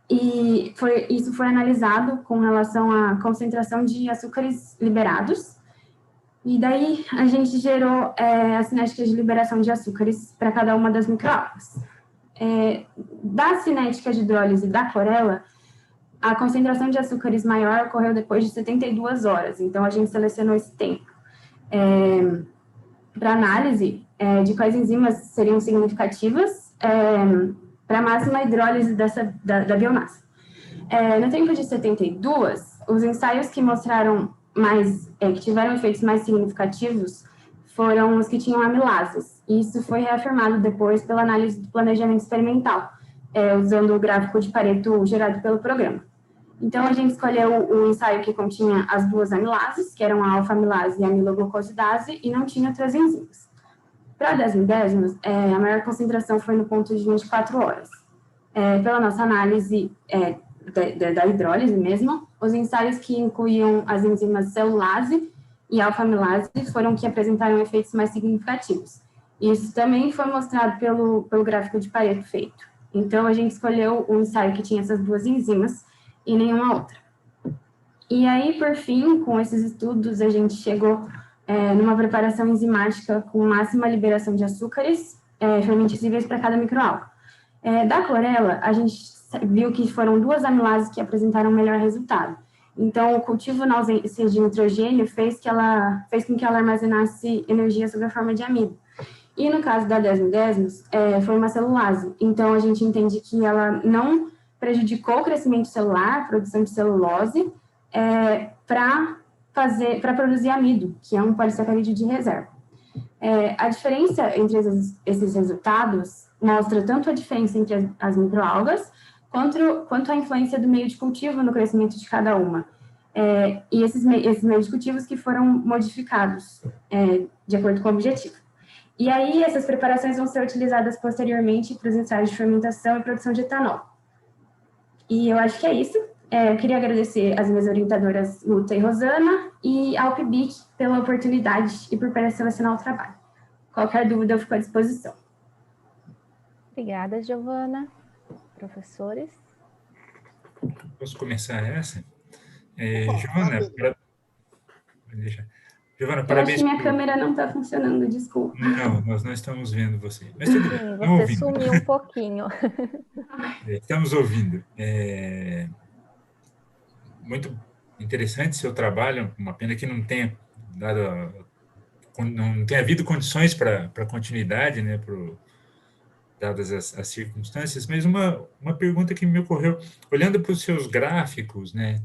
Isso foi analisado com relação à concentração de açúcares liberados, e daí a gente gerou as cinéticas de liberação de açúcares para cada uma das microalgas. Da cinética de hidrólise da clorela, a concentração de açúcares maior ocorreu depois de 72 horas, então a gente selecionou esse tempo. Para análise de quais enzimas seriam significativas para a máxima hidrólise da biomassa. No tempo de 72, os ensaios que mostraram que tiveram efeitos mais significativos foram os que tinham amilases. Isso foi reafirmado depois pela análise do planejamento experimental, usando o gráfico de Pareto gerado pelo programa. Então, a gente escolheu o ensaio que continha as duas amilases, que eram a alfa-amilase e a amiloglucosidase, e não tinha outras enzimas. Para 10 milésimos, a maior concentração foi no ponto de 24 horas. Pela nossa análise da hidrólise mesmo, os ensaios que incluíam as enzimas celulase e alfa-amilase foram que apresentaram efeitos mais significativos. Isso também foi mostrado pelo gráfico de Pareto feito. Então, a gente escolheu um ensaio que tinha essas duas enzimas e nenhuma outra. E aí, por fim, com esses estudos, a gente chegou numa preparação enzimática com máxima liberação de açúcares fermentíveis para cada microalga. Da clorela, a gente viu que foram duas amilases que apresentaram melhor resultado. Então, o cultivo na ausência de nitrogênio fez com que ela armazenasse energia sob a forma de amido. E no caso da 10 milésimos, foi uma celulase. Então, a gente entende que ela não prejudicou o crescimento celular, a produção de celulose, para produzir amido, que é um polissacarídeo de reserva. A diferença entre esses resultados mostra tanto a diferença entre as microalgas, quanto a influência do meio de cultivo no crescimento de cada uma. E esses meios de cultivos que foram modificados de acordo com o objetivo. E aí, essas preparações vão ser utilizadas posteriormente para os ensaios de fermentação e produção de etanol. E eu acho que é isso. Eu queria agradecer às minhas orientadoras, Luta e Rosana, e ao PIBIC pela oportunidade e por selecionar o trabalho. Qualquer dúvida, eu fico à disposição. Obrigada, Giovana. Professores? Posso começar essa? Giovana, Giovana, parabéns. Eu acho que minha câmera não está funcionando, desculpa. Não, nós não estamos vendo você. Mas tudo bem, sim, você sumiu um pouquinho. Estamos ouvindo. Muito interessante seu trabalho, uma pena que não tenha havido condições para continuidade, né, dadas as circunstâncias, mas uma pergunta que me ocorreu, olhando para os seus gráficos, né,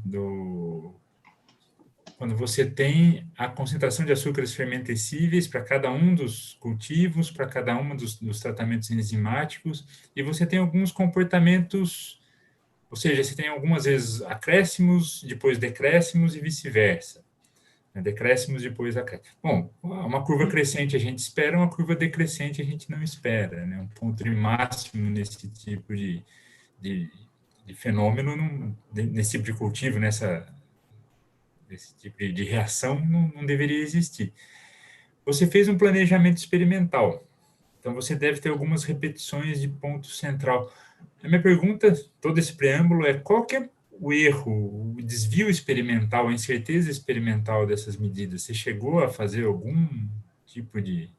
quando você tem a concentração de açúcares fermentescíveis para cada um dos cultivos, para cada um dos tratamentos enzimáticos, e você tem alguns comportamentos, ou seja, você tem algumas vezes acréscimos, depois decréscimos e vice-versa. Decréscimos, depois acréscimos. Bom, uma curva crescente a gente espera, uma curva decrescente a gente não espera, né? Um ponto de máximo nesse tipo de fenômeno, nesse tipo de cultivo, esse tipo de reação não deveria existir. Você fez um planejamento experimental, então você deve ter algumas repetições de ponto central. A minha pergunta, todo esse preâmbulo, qual que é o erro, o desvio experimental, a incerteza experimental dessas medidas? Você chegou a fazer algum tipo de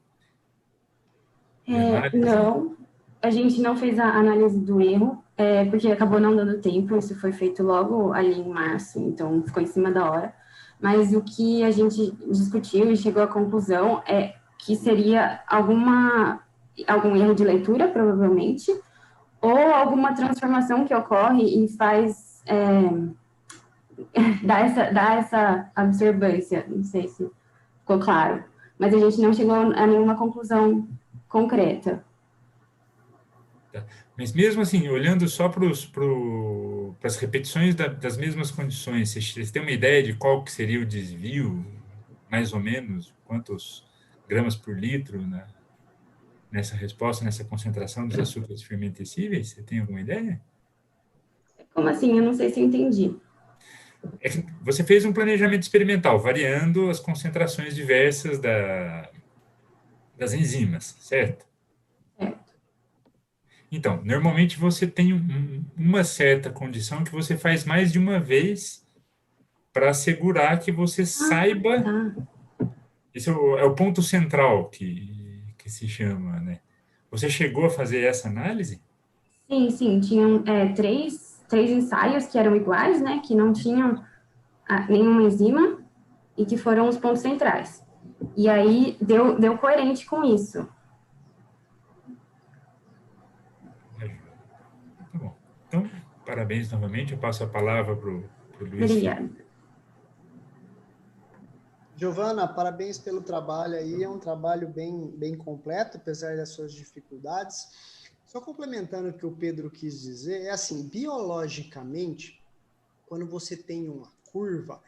análise? Não, a gente não fez a análise do erro, porque acabou não dando tempo, isso foi feito logo ali em março, então ficou em cima da hora. Mas o que a gente discutiu e chegou à conclusão é que seria alguma algum erro de leitura, provavelmente, ou alguma transformação que ocorre e faz dar essa observância. Não sei se ficou claro, mas a gente não chegou a nenhuma conclusão concreta. Tá. Mas mesmo assim, olhando só para as repetições das mesmas condições, vocês têm uma ideia de qual que seria o desvio, mais ou menos, quantos gramas por litro, né, nessa resposta, nessa concentração dos açúcares fermentescíveis? Você tem alguma ideia? Como assim? Eu não sei se eu entendi. Você fez um planejamento experimental, variando as concentrações diversas das enzimas, certo? Certo. Então, normalmente você tem uma certa condição que você faz mais de uma vez para assegurar que você saiba. Tá. Esse é o ponto central que se chama, né? Você chegou a fazer essa análise? Sim. Tinham três ensaios que eram iguais, né? Que não tinham nenhuma enzima e que foram os pontos centrais. E aí deu coerente com isso. Tá bom. Então, parabéns novamente. Eu passo a palavra para o Luiz. Obrigada. Giovana, parabéns pelo trabalho aí. É um trabalho bem completo, apesar das suas dificuldades. Só complementando o que o Pedro quis dizer, é assim, biologicamente, quando você tem uma curva,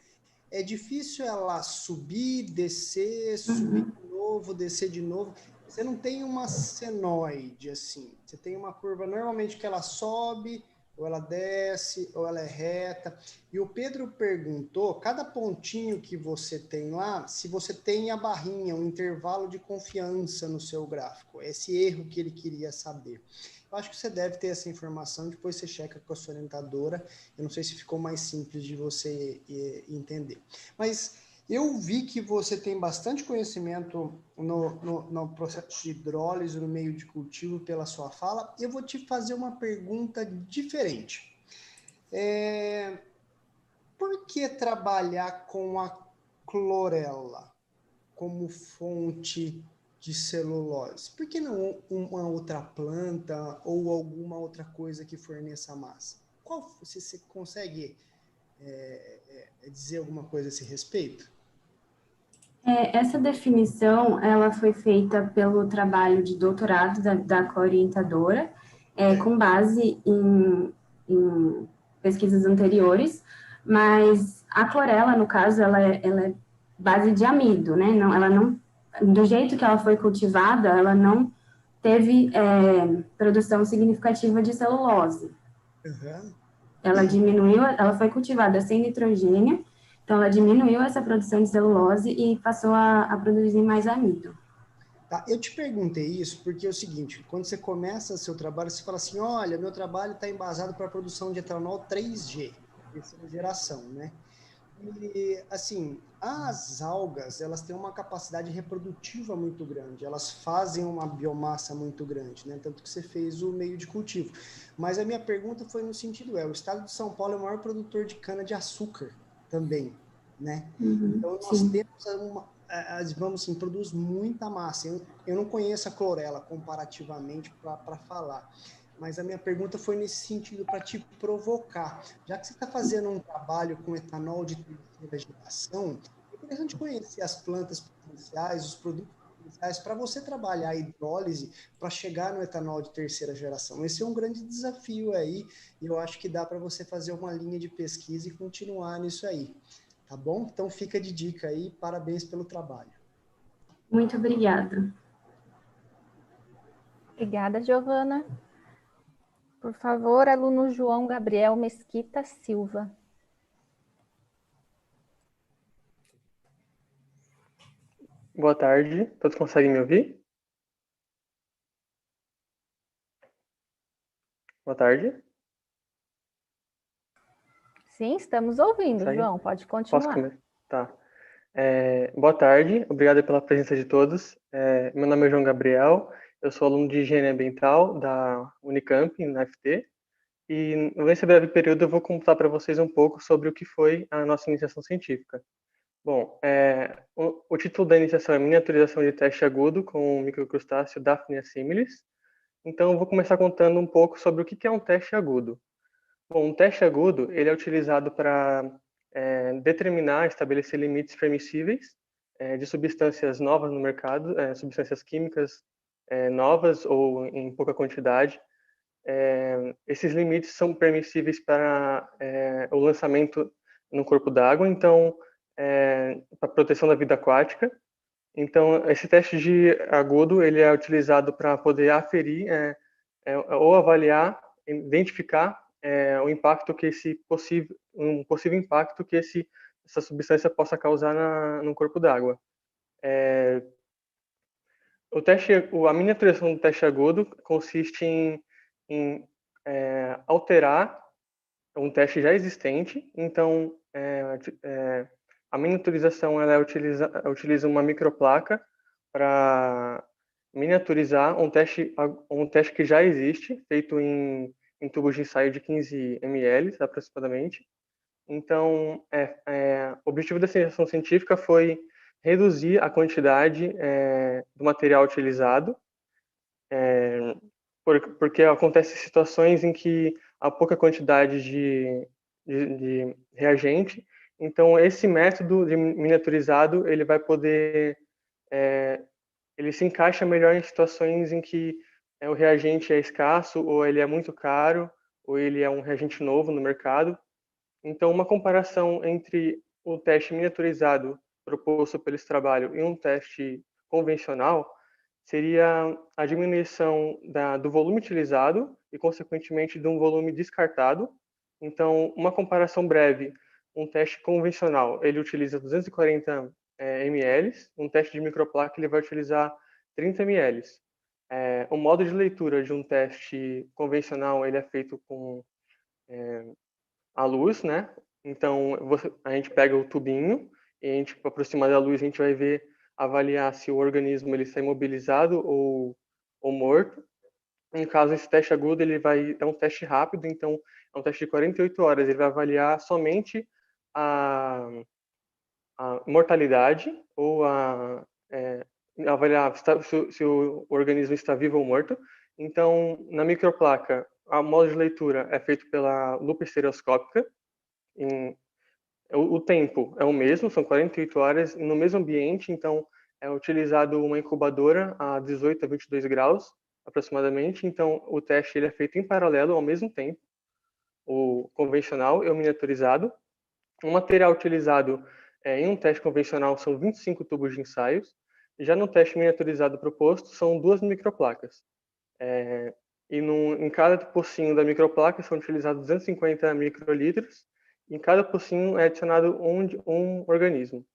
é difícil ela subir, descer, subir de novo, descer de novo. Você não tem uma senoide, assim. Você tem uma curva, normalmente, que ela sobe, ou ela desce, ou ela é reta. E o Pedro perguntou, cada pontinho que você tem lá, se você tem a barrinha, um intervalo de confiança no seu gráfico. Esse erro que ele queria saber. Eu acho que você deve ter essa informação, depois você checa com a sua orientadora. Eu não sei se ficou mais simples de você entender. Mas eu vi que você tem bastante conhecimento no processo de hidrólise, no meio de cultivo, pela sua fala. Eu vou te fazer uma pergunta diferente. Por que trabalhar com a clorela como fonte de celulose? Por que não uma outra planta ou alguma outra coisa que forneça massa? Você consegue dizer alguma coisa a esse respeito? Essa definição, ela foi feita pelo trabalho de doutorado da orientadora, com base em pesquisas anteriores, mas a clorela, no caso, ela é base de amido, né? Do jeito que ela foi cultivada, ela não teve produção significativa de celulose. Uhum. Ela foi cultivada sem nitrogênio, então ela diminuiu essa produção de celulose e passou a produzir mais amido. Tá, eu te perguntei isso porque é o seguinte, quando você começa seu trabalho, você fala assim, olha, meu trabalho está embasado para a produção de etanol 3G, terceira geração, né? E, assim, as algas, elas têm uma capacidade reprodutiva muito grande, elas fazem uma biomassa muito grande, né? Tanto que você fez o meio de cultivo. Mas a minha pergunta foi no sentido, o estado de São Paulo é o maior produtor de cana-de-açúcar também, né? Então, nós temos vamos assim, produz muita massa. Eu não conheço a clorela comparativamente para falar, mas a minha pergunta foi nesse sentido, para te provocar. Já que você está fazendo um trabalho com etanol de terceira geração, é interessante conhecer as plantas potenciais, os produtos potenciais, para você trabalhar a hidrólise para chegar no etanol de terceira geração. Esse é um grande desafio aí, e eu acho que dá para você fazer uma linha de pesquisa e continuar nisso aí. Tá bom? Então fica de dica aí, parabéns pelo trabalho. Muito obrigada. Obrigada, Giovana. Por favor, aluno João Gabriel Mesquita Silva. Boa tarde, todos conseguem me ouvir? Boa tarde. Sim, estamos ouvindo, Consegue? João, pode continuar. Posso começar? Tá. Boa tarde, obrigado pela presença de todos. Meu nome é João Gabriel, eu sou aluno de Engenharia Ambiental da Unicamp, na FT, e nesse breve período eu vou contar para vocês um pouco sobre o que foi a nossa iniciação científica. Bom, o título da iniciação é Miniaturização de teste agudo com o microcrustáceo Daphnia similis. Então, eu vou começar contando um pouco sobre o que é um teste agudo. Bom, um teste agudo ele é utilizado para determinar, estabelecer limites permissíveis de substâncias novas no mercado, substâncias químicas novas ou em pouca quantidade. Esses limites são permissíveis para o lançamento no corpo d'água, então, para proteção da vida aquática. Então, esse teste de agudo ele é utilizado para poder aferir ou avaliar, identificar o impacto que um possível impacto que essa substância possa causar no corpo d'água. A miniaturização do teste agudo consiste em alterar um teste já existente. Então, a miniaturização ela utiliza uma microplaca para miniaturizar um teste que já existe, feito em tubos de ensaio de 15 ml aproximadamente. Então, o objetivo dessa iniciação científica foi reduzir a quantidade do material utilizado, porque acontecem situações em que há pouca quantidade de reagente. Então, esse método de miniaturizado ele vai poder ele se encaixa melhor em situações em que o reagente é escasso, ou ele é muito caro, ou ele é um reagente novo no mercado. Então, uma comparação entre o teste miniaturizado proposto pelo esse trabalho e um teste convencional seria a diminuição do volume utilizado e, consequentemente, de um volume descartado. Então, uma comparação breve, um teste convencional, ele utiliza 240 ml, um teste de microplaca ele vai utilizar 30 ml. O modo de leitura de um teste convencional ele é feito com a luz, né? Então, a gente pega o tubinho e a gente, aproximar da luz, a gente vai avaliar se o organismo ele está imobilizado ou morto. No caso, esse teste agudo ele é um teste rápido, então é um teste de 48 horas. Ele vai avaliar somente a mortalidade ou avaliar se o organismo está vivo ou morto. Então, na microplaca, a modo de leitura é feito pela lupa estereoscópica. O tempo é o mesmo, são 48 horas no mesmo ambiente, então é utilizado uma incubadora a 18 a 22 graus aproximadamente. Então, o teste ele é feito em paralelo ao mesmo tempo, o convencional e o miniaturizado. O material utilizado em um teste convencional são 25 tubos de ensaios. Já no teste miniaturizado proposto, são 2 microplacas. Em cada pocinho da microplaca são utilizados 250 microlitros. Em cada pocinho é adicionado um organismo.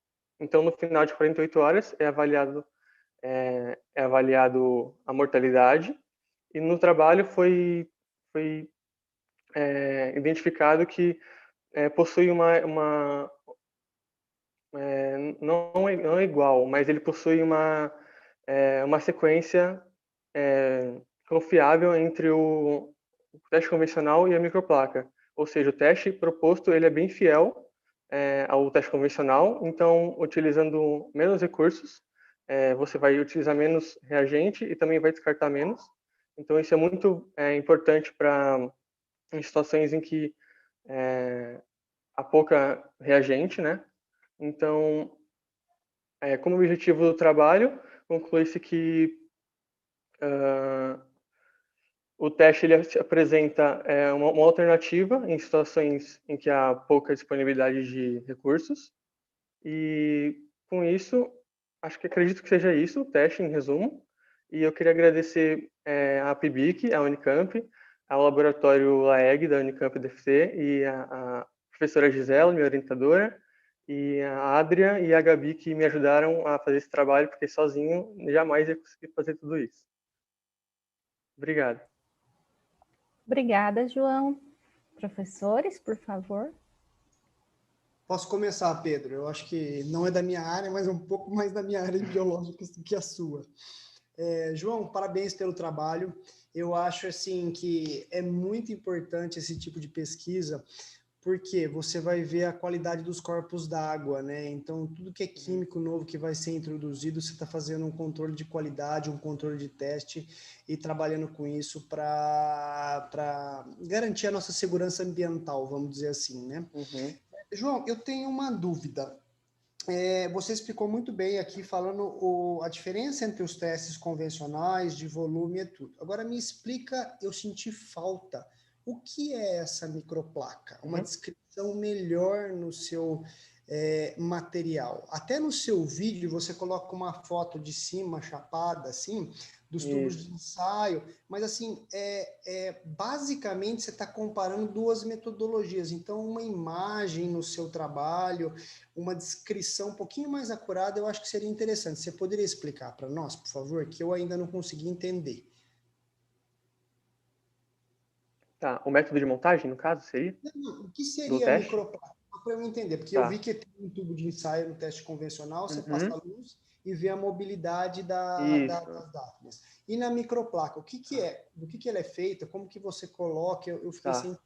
Então, no final de 48 horas, é avaliado a mortalidade. E no trabalho foi identificado que possui não é igual, mas ele possui uma sequência confiável entre o teste convencional e a microplaca. Ou seja, o teste proposto ele é bem fiel ao teste convencional. Então, utilizando menos recursos, você vai utilizar menos reagente e também vai descartar menos. Então, isso é muito importante em situações em que há pouca reagente, né? Então, como objetivo do trabalho, conclui-se que o teste ele apresenta uma alternativa em situações em que há pouca disponibilidade de recursos. E, com isso, acredito que seja isso, o teste, em resumo. E eu queria agradecer à PIBIC, à Unicamp, ao Laboratório LAEG da Unicamp DFT e a professora Gisela, minha orientadora, e a Adria e a Gabi que me ajudaram a fazer esse trabalho, porque sozinho jamais ia conseguir fazer tudo isso. Obrigado. Obrigada, João. Professores, por favor. Posso começar, Pedro? Eu acho que não é da minha área, mas é um pouco mais da minha área biológica do que a sua. João, parabéns pelo trabalho. Eu acho assim que é muito importante esse tipo de pesquisa, porque você vai ver a qualidade dos corpos d'água, né? Então, tudo que é químico novo que vai ser introduzido, você está fazendo um controle de qualidade, um controle de teste e trabalhando com isso para garantir a nossa segurança ambiental, vamos dizer assim, né? Uhum. João, eu tenho uma dúvida. Você explicou muito bem aqui, falando a diferença entre os testes convencionais, de volume e tudo. Agora, me explica, eu senti falta. O que é essa microplaca? Uma descrição melhor no seu material. Até no seu vídeo, você coloca uma foto de cima, chapada, assim, dos tubos de ensaio, mas assim, basicamente você está comparando duas metodologias. Então, uma imagem no seu trabalho, uma descrição um pouquinho mais acurada, eu acho que seria interessante. Você poderia explicar para nós, por favor, que eu ainda não consegui entender. Tá, o método de montagem, no caso, seria? Não, o que Do seria a teste? microplaca? Para eu entender, porque eu vi que tem um tubo de ensaio no teste convencional, você passa a luz e vê a mobilidade das dáfnias. E na microplaca, o que que é? Do que ela é feita? Como que você coloca? Eu fiquei sem...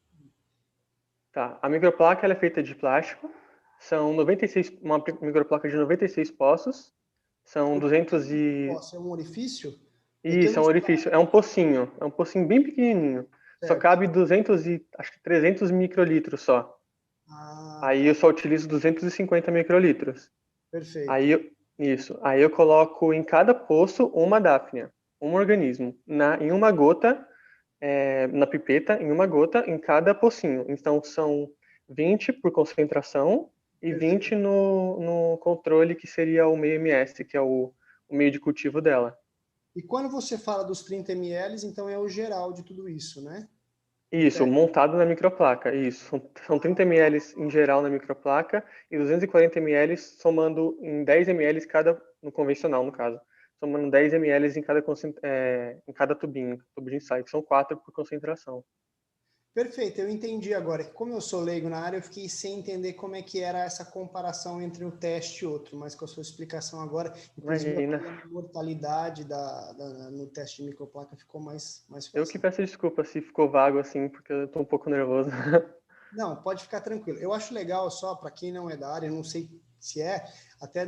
Tá, a microplaca ela é feita de plástico, são 96, uma microplaca de 96 poços, são 200 e... Poço é um orifício? Isso, é um orifício, é um pocinho bem pequenininho, só cabe 200 e, acho que 300 microlitros só. Aí eu só utilizo 250 microlitros. Perfeito. Aí eu coloco em cada poço uma dáfnia, um organismo, em uma gota, na pipeta, em uma gota, em cada pocinho. Então, são 20 por concentração e 20 no controle, que seria o meio MS, que é o meio de cultivo dela. E quando você fala dos 30 ml, então é o geral de tudo isso, né? Isso, montado na microplaca, isso. São 30 ml em geral na microplaca e 240 ml somando em 10 ml cada, no convencional, no caso. Somando 10 ml em cada tubinho, tubo de ensaio, que são 4 por concentração. Perfeito, eu entendi agora. Como eu sou leigo na área, eu fiquei sem entender como é que era essa comparação entre um teste e outro, mas com a sua explicação agora, inclusive a mortalidade no teste de microplaca ficou mais fácil. Eu que peço desculpa se ficou vago assim, porque eu estou um pouco nervoso. Não, pode ficar tranquilo. Eu acho legal só para quem não é da área, eu não sei se até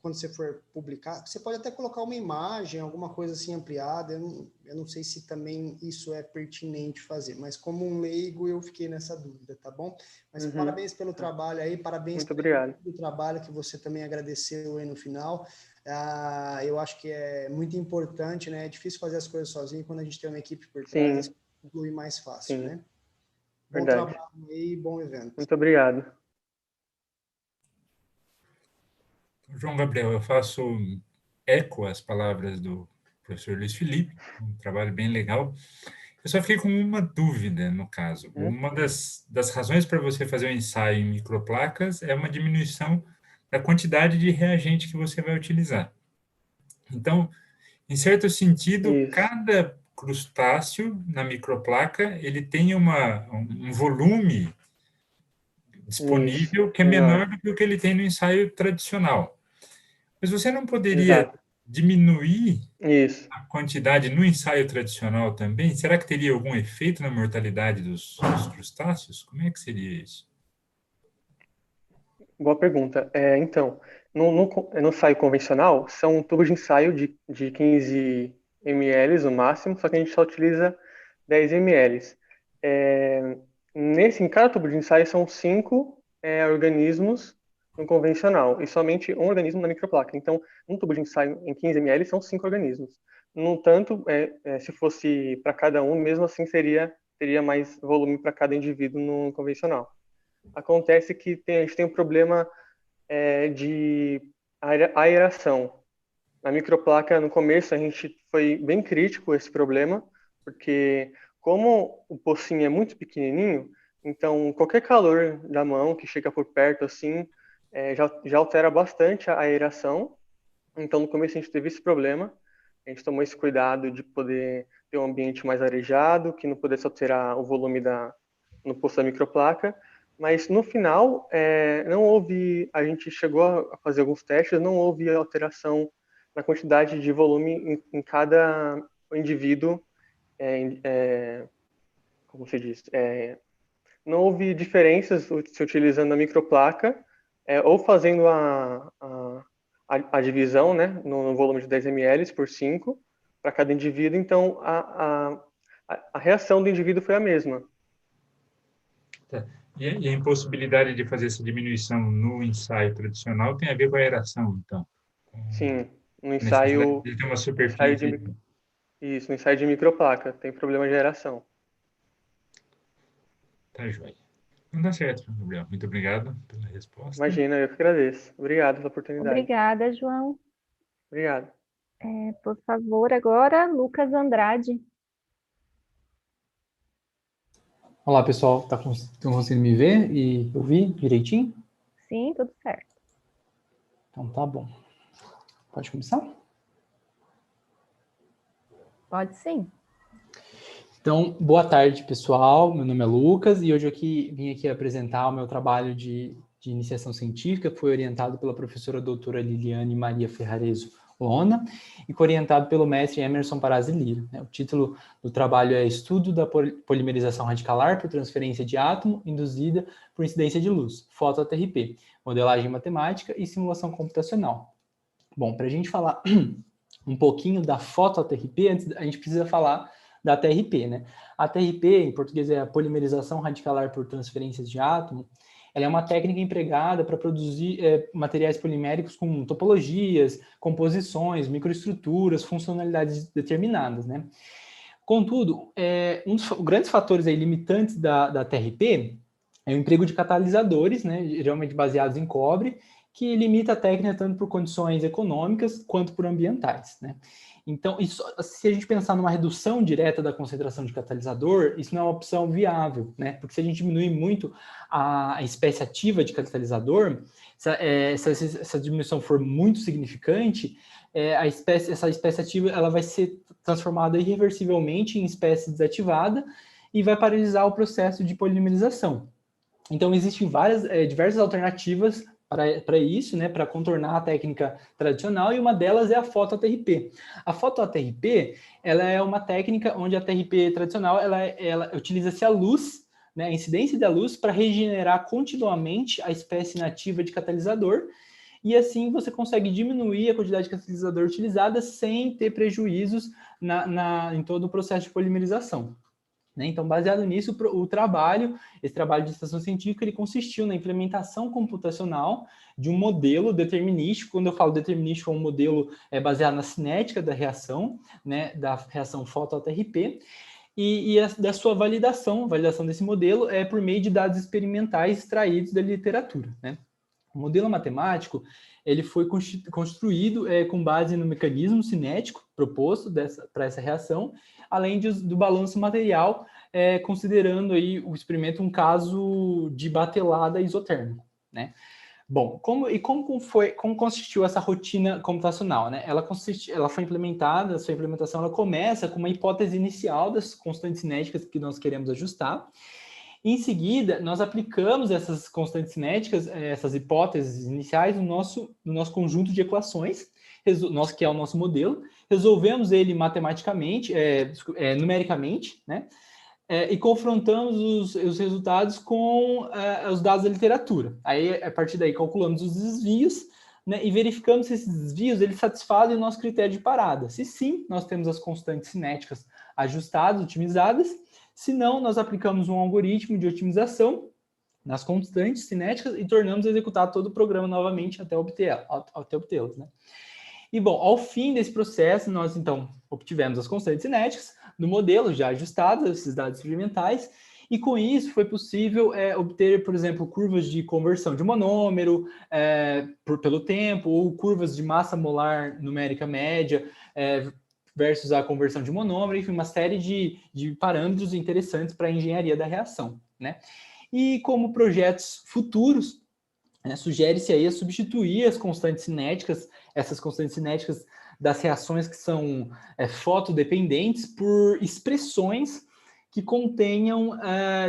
quando você for publicar, você pode até colocar uma imagem, alguma coisa assim ampliada, eu não sei se também isso é pertinente fazer, mas como um leigo eu fiquei nessa dúvida, tá bom? Mas parabéns pelo trabalho aí, parabéns pelo trabalho que você também agradeceu aí no final. Eu acho que é muito importante, né? É difícil fazer as coisas sozinho, quando a gente tem uma equipe por trás, flui mais fácil, né? Bom trabalho aí, bom evento. Muito obrigado. João Gabriel, eu faço eco às palavras do professor Luiz Felipe, um trabalho bem legal. Eu só fiquei com uma dúvida, no caso. Uma das razões para você fazer um ensaio em microplacas é uma diminuição da quantidade de reagente que você vai utilizar. Então, em certo sentido, cada crustáceo na microplaca, ele tem um volume disponível que é menor do que o que ele tem no ensaio tradicional. Mas você não poderia diminuir a quantidade no ensaio tradicional também? Será que teria algum efeito na mortalidade dos crustáceos? Como é que seria isso? Boa pergunta. Então, no ensaio convencional, são tubos de ensaio de 15 ml no máximo, só que a gente só utiliza 10 ml. Em cada tubo de ensaio são 5 organismos no convencional e somente um organismo na microplaca. Então, um tubo de ensaio em 15 ml são 5 organismos. No tanto, se fosse para cada um, mesmo assim teria mais volume para cada indivíduo no convencional. Acontece que a gente tem um problema de aeração. Na microplaca, no começo, a gente foi bem crítico esse problema, porque como o pocinho é muito pequenininho, então qualquer calor da mão que chega por perto, assim, já altera bastante a aeração. Então, no começo, a gente teve esse problema. A gente tomou esse cuidado de poder ter um ambiente mais arejado, que não pudesse alterar o volume no poço da microplaca. Mas no final, não houve. A gente chegou a fazer alguns testes, não houve alteração na quantidade de volume em cada indivíduo, como se diz, não houve diferenças se utilizando a microplaca ou fazendo a divisão, né, no volume de 10 ml por 5 para cada indivíduo. Então, a reação do indivíduo foi a mesma. Tá. E a impossibilidade de fazer essa diminuição no ensaio tradicional tem a ver com a aeração, então? Sim, no Necessidade ensaio... de ter uma superfície... Isso, no ensaio de microplaca, tem problema de aeração. Tá, joia. Não dá certo, Gabriel. Muito obrigado pela resposta. Imagina, eu que agradeço. Obrigado pela oportunidade. Obrigada, João. Obrigado. Por favor, agora, Lucas Andrade. Olá, pessoal. Estão conseguindo me ver e ouvir direitinho? Sim, tudo certo. Então, tá bom. Pode começar? Pode sim. Então, boa tarde, pessoal. Meu nome é Lucas e hoje eu vim aqui apresentar o meu trabalho de iniciação científica, que foi orientado pela professora doutora Liliane Maria Ferrarezo Lona e orientado pelo mestre Emerson Parazzi Lira. O título do trabalho é Estudo da polimerização radicalar por transferência de átomo induzida por incidência de luz, foto-ATRP, modelagem matemática e simulação computacional. Bom, para a gente falar um pouquinho da foto-ATRP, antes a gente precisa falar da ATRP, né? A ATRP, em português, é a polimerização radicalar por transferências de átomo. Ela é uma técnica empregada para produzir materiais poliméricos com topologias, composições, microestruturas, funcionalidades determinadas, né? Contudo, um dos grandes fatores aí limitantes da TRP é o emprego de catalisadores, né, geralmente baseados em cobre, que limita a técnica tanto por condições econômicas quanto por ambientais, né? Então, se a gente pensar numa redução direta da concentração de catalisador, isso não é uma opção viável, né? Porque se a gente diminuir muito a espécie ativa de catalisador, se essa diminuição for muito significante, essa espécie ativa ela vai ser transformada irreversivelmente em espécie desativada e vai paralisar o processo de polimerização. Então, existem diversas alternativas para isso, né, para contornar a técnica tradicional, e uma delas é a foto-ATRP. A foto-ATRP, ela é uma técnica onde a ATRP tradicional, ela utiliza-se a luz, né, a incidência da luz, para regenerar continuamente a espécie nativa de catalisador, e assim você consegue diminuir a quantidade de catalisador utilizada sem ter prejuízos em todo o processo de polimerização. Então, baseado nisso, esse trabalho de iniciação científica, ele consistiu na implementação computacional de um modelo determinístico. Quando eu falo determinístico, é um modelo baseado na cinética da reação, né, da reação foto-ATRP, e da sua validação desse modelo é por meio de dados experimentais extraídos da literatura, né? O modelo matemático ele foi construído com base no mecanismo cinético proposto para essa reação, além do balanço material, considerando aí o experimento um caso de batelada isotérmico, né? Bom, como consistiu essa rotina computacional, né? Ela foi implementada, sua implementação ela começa com uma hipótese inicial das constantes cinéticas que nós queremos ajustar. Em seguida, nós aplicamos essas constantes cinéticas, essas hipóteses iniciais, no nosso conjunto de equações, que é o nosso modelo, resolvemos ele matematicamente, numericamente, né? E confrontamos os resultados com os dados da literatura. Aí, a partir daí, calculamos os desvios, né, e verificamos se esses desvios eles satisfazem o nosso critério de parada. Se sim, nós temos as constantes cinéticas ajustadas, otimizadas. Se não, nós aplicamos um algoritmo de otimização nas constantes cinéticas e tornamos executar todo o programa novamente até obtê-las, né? E, bom, ao fim desse processo, nós, então, obtivemos as constantes cinéticas no modelo já ajustadas, esses dados experimentais, e com isso foi possível obter, por exemplo, curvas de conversão de monômero pelo tempo, ou curvas de massa molar numérica média versus a conversão de monômero, enfim, uma série de parâmetros interessantes para a engenharia da reação, né? E como projetos futuros, sugere-se aí a substituir as constantes cinéticas, essas constantes cinéticas das reações que são fotodependentes, por expressões que contenham,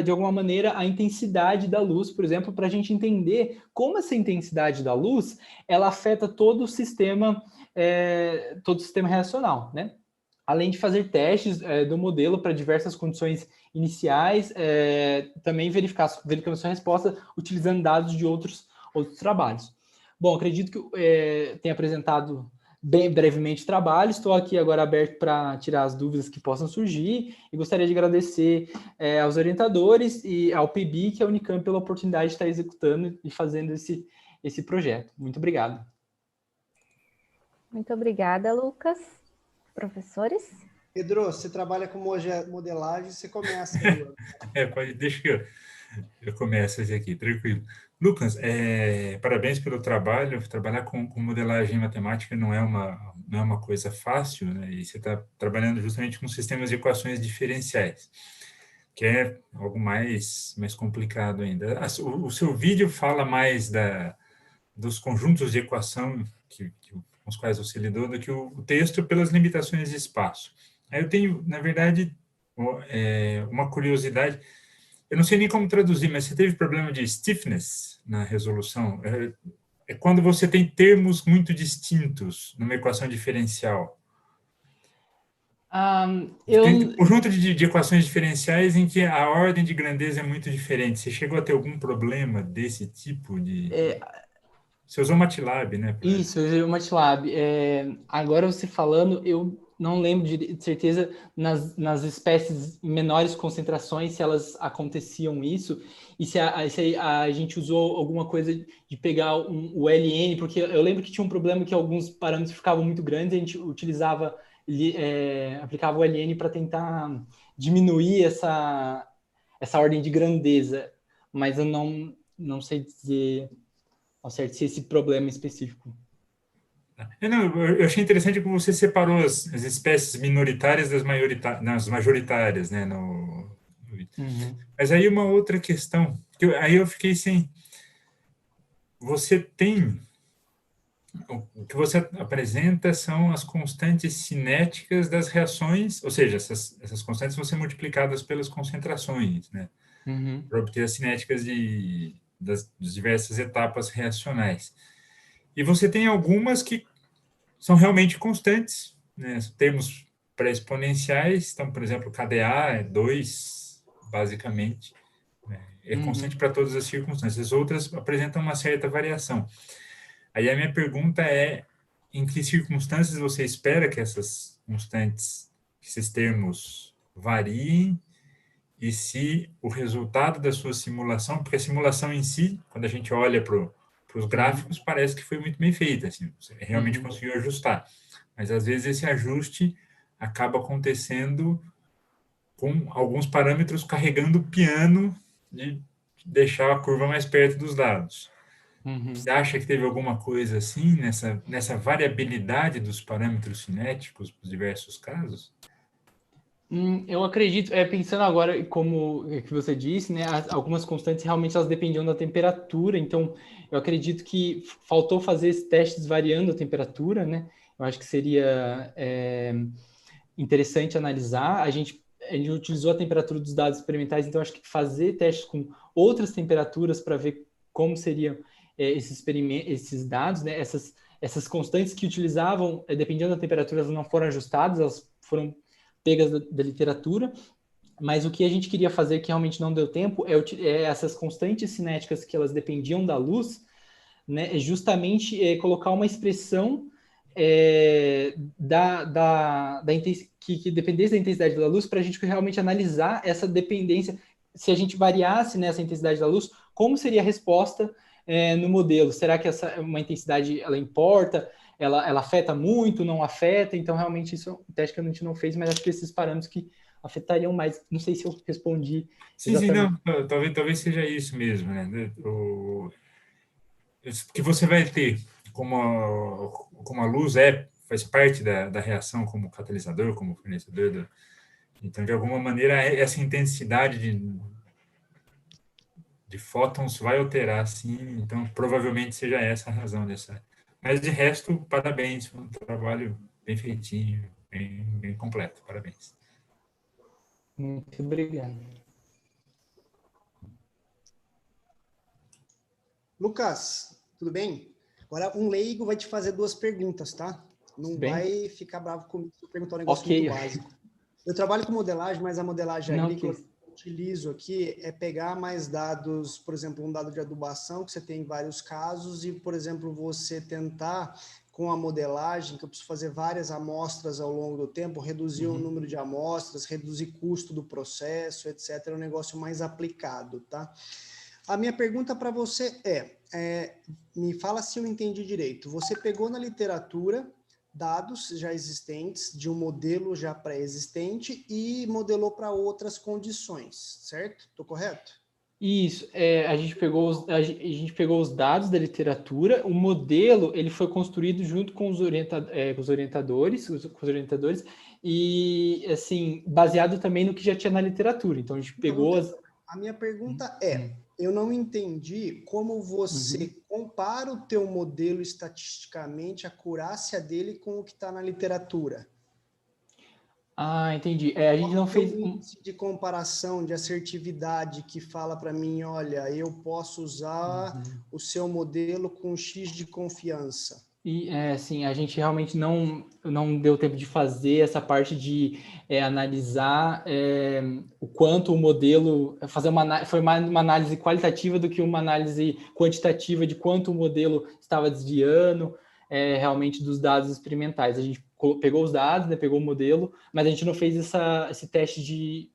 de alguma maneira, a intensidade da luz, por exemplo, para a gente entender como essa intensidade da luz ela afeta todo o sistema reacional, né? além de fazer testes do modelo para diversas condições iniciais, também verificando sua resposta utilizando dados de outros trabalhos. Bom, acredito que tenha apresentado bem brevemente o trabalho, estou aqui agora aberto para tirar as dúvidas que possam surgir e gostaria de agradecer aos orientadores e ao PIBIC e à Unicamp pela oportunidade de estar executando e fazendo esse projeto. Muito obrigado. Muito obrigada, Lucas. Professores? Pedro, você trabalha com modelagem, você começa. Deixa que eu começo esse aqui, tranquilo. Lucas, parabéns pelo trabalho. Trabalhar com modelagem matemática não é uma coisa fácil, né? E você está trabalhando justamente com sistemas de equações diferenciais, que é algo mais complicado ainda. O seu vídeo fala mais dos conjuntos de equação com os quais você lidou do que o texto pelas limitações de espaço. Aí eu tenho, na verdade, uma curiosidade. Eu não sei nem como traduzir, mas você teve problema de stiffness na resolução? É quando você tem termos muito distintos numa equação diferencial. Tem um conjunto de equações diferenciais em que a ordem de grandeza é muito diferente. Você chegou a ter algum problema desse tipo de... Você usou MATLAB, né? Isso, eu usei o MATLAB. Agora você falando, eu não lembro de certeza nas espécies em menores concentrações se elas aconteciam isso, e se a gente usou alguma coisa de pegar o LN, porque eu lembro que tinha um problema que alguns parâmetros ficavam muito grandes, a gente aplicava o LN para tentar diminuir essa ordem de grandeza, mas eu não sei dizer ao certo se esse problema específico. Eu achei interessante que você separou as espécies minoritárias das majoritárias, né? Mas aí uma outra questão, aí eu fiquei sem... Você tem... O que você apresenta são as constantes cinéticas das reações, ou seja, essas constantes vão ser multiplicadas pelas concentrações, né? Para obter as cinéticas das diversas etapas reacionais. E você tem algumas que são realmente constantes, né? Termos pré-exponenciais, então, por exemplo, KDA é 2, basicamente, né? É constante para todas as circunstâncias. As outras apresentam uma certa variação. Aí a minha pergunta é, em que circunstâncias você espera que essas constantes, que esses termos variem, e se o resultado da sua simulação, porque a simulação em si, quando a gente olha para os gráficos, parece que foi muito bem feita, assim, você realmente conseguiu ajustar. Mas, às vezes, esse ajuste acaba acontecendo com alguns parâmetros carregando o piano de deixar a curva mais perto dos dados. Você acha que teve alguma coisa assim, nessa variabilidade dos parâmetros cinéticos nos diversos casos? Eu acredito, pensando agora como que você disse, né, algumas constantes realmente elas dependiam da temperatura, então eu acredito que faltou fazer esses testes variando a temperatura, né? Eu acho que seria interessante analisar. A gente utilizou a temperatura dos dados experimentais, então acho que fazer testes com outras temperaturas para ver como seriam esses dados, né? Essas constantes que utilizavam, dependendo da temperatura, elas não foram ajustadas, elas foram pegas da literatura, mas o que a gente queria fazer que realmente não deu tempo é essas constantes cinéticas que elas dependiam da luz, né, justamente colocar uma expressão que dependesse da intensidade da luz para a gente realmente analisar essa dependência. Se a gente variasse nessa intensidade da luz, como seria a resposta no modelo? Será que uma intensidade ela importa? Ela afeta muito, não afeta? Então, realmente, isso é um teste que a gente não fez, mas acho que esses parâmetros que afetariam mais. Não sei se eu respondi exatamente. Sim, não, talvez seja isso mesmo, né? Que você vai ter, como a luz faz parte da reação como catalisador, como fornecedor. Então, de alguma maneira, essa intensidade de fótons vai alterar, sim. Então, provavelmente seja essa a razão dessa. Mas, de resto, parabéns. Foi um trabalho bem feitinho, bem completo. Parabéns. Muito obrigado. Lucas, tudo bem? Agora, um leigo vai te fazer 2 perguntas, tá? Não Bem? vai ficar bravo comigo se eu perguntar um negócio Ok. muito básico. Eu trabalho com modelagem, mas a modelagem Não, agrícola ok. que eu utilizo aqui é pegar mais dados, por exemplo, um dado de adubação, que você tem vários casos, e, por exemplo, você tentar, com a modelagem, que eu preciso fazer várias amostras ao longo do tempo, reduzir o número de amostras, reduzir custo do processo, etc. É um negócio mais aplicado, tá? A minha pergunta para você me fala se eu entendi direito. Você pegou na literatura dados já existentes de um modelo já pré-existente e modelou para outras condições, certo? Estou correto? Isso, a gente pegou os dados da literatura, o modelo ele foi construído junto com os orientadores, e assim baseado também no que já tinha na literatura. Então a gente pegou A minha pergunta eu não entendi como você compara o teu modelo estatisticamente, a acurácia dele com o que está na literatura. Ah, entendi. A gente não fez um índice de comparação, de assertividade que fala para mim, olha, eu posso usar o seu modelo com X de confiança. E assim, a gente realmente não deu tempo de fazer essa parte de analisar o quanto o modelo, foi mais uma análise qualitativa do que uma análise quantitativa de quanto o modelo estava desviando realmente dos dados experimentais. A gente pegou os dados, né, pegou o modelo, mas a gente não fez esse teste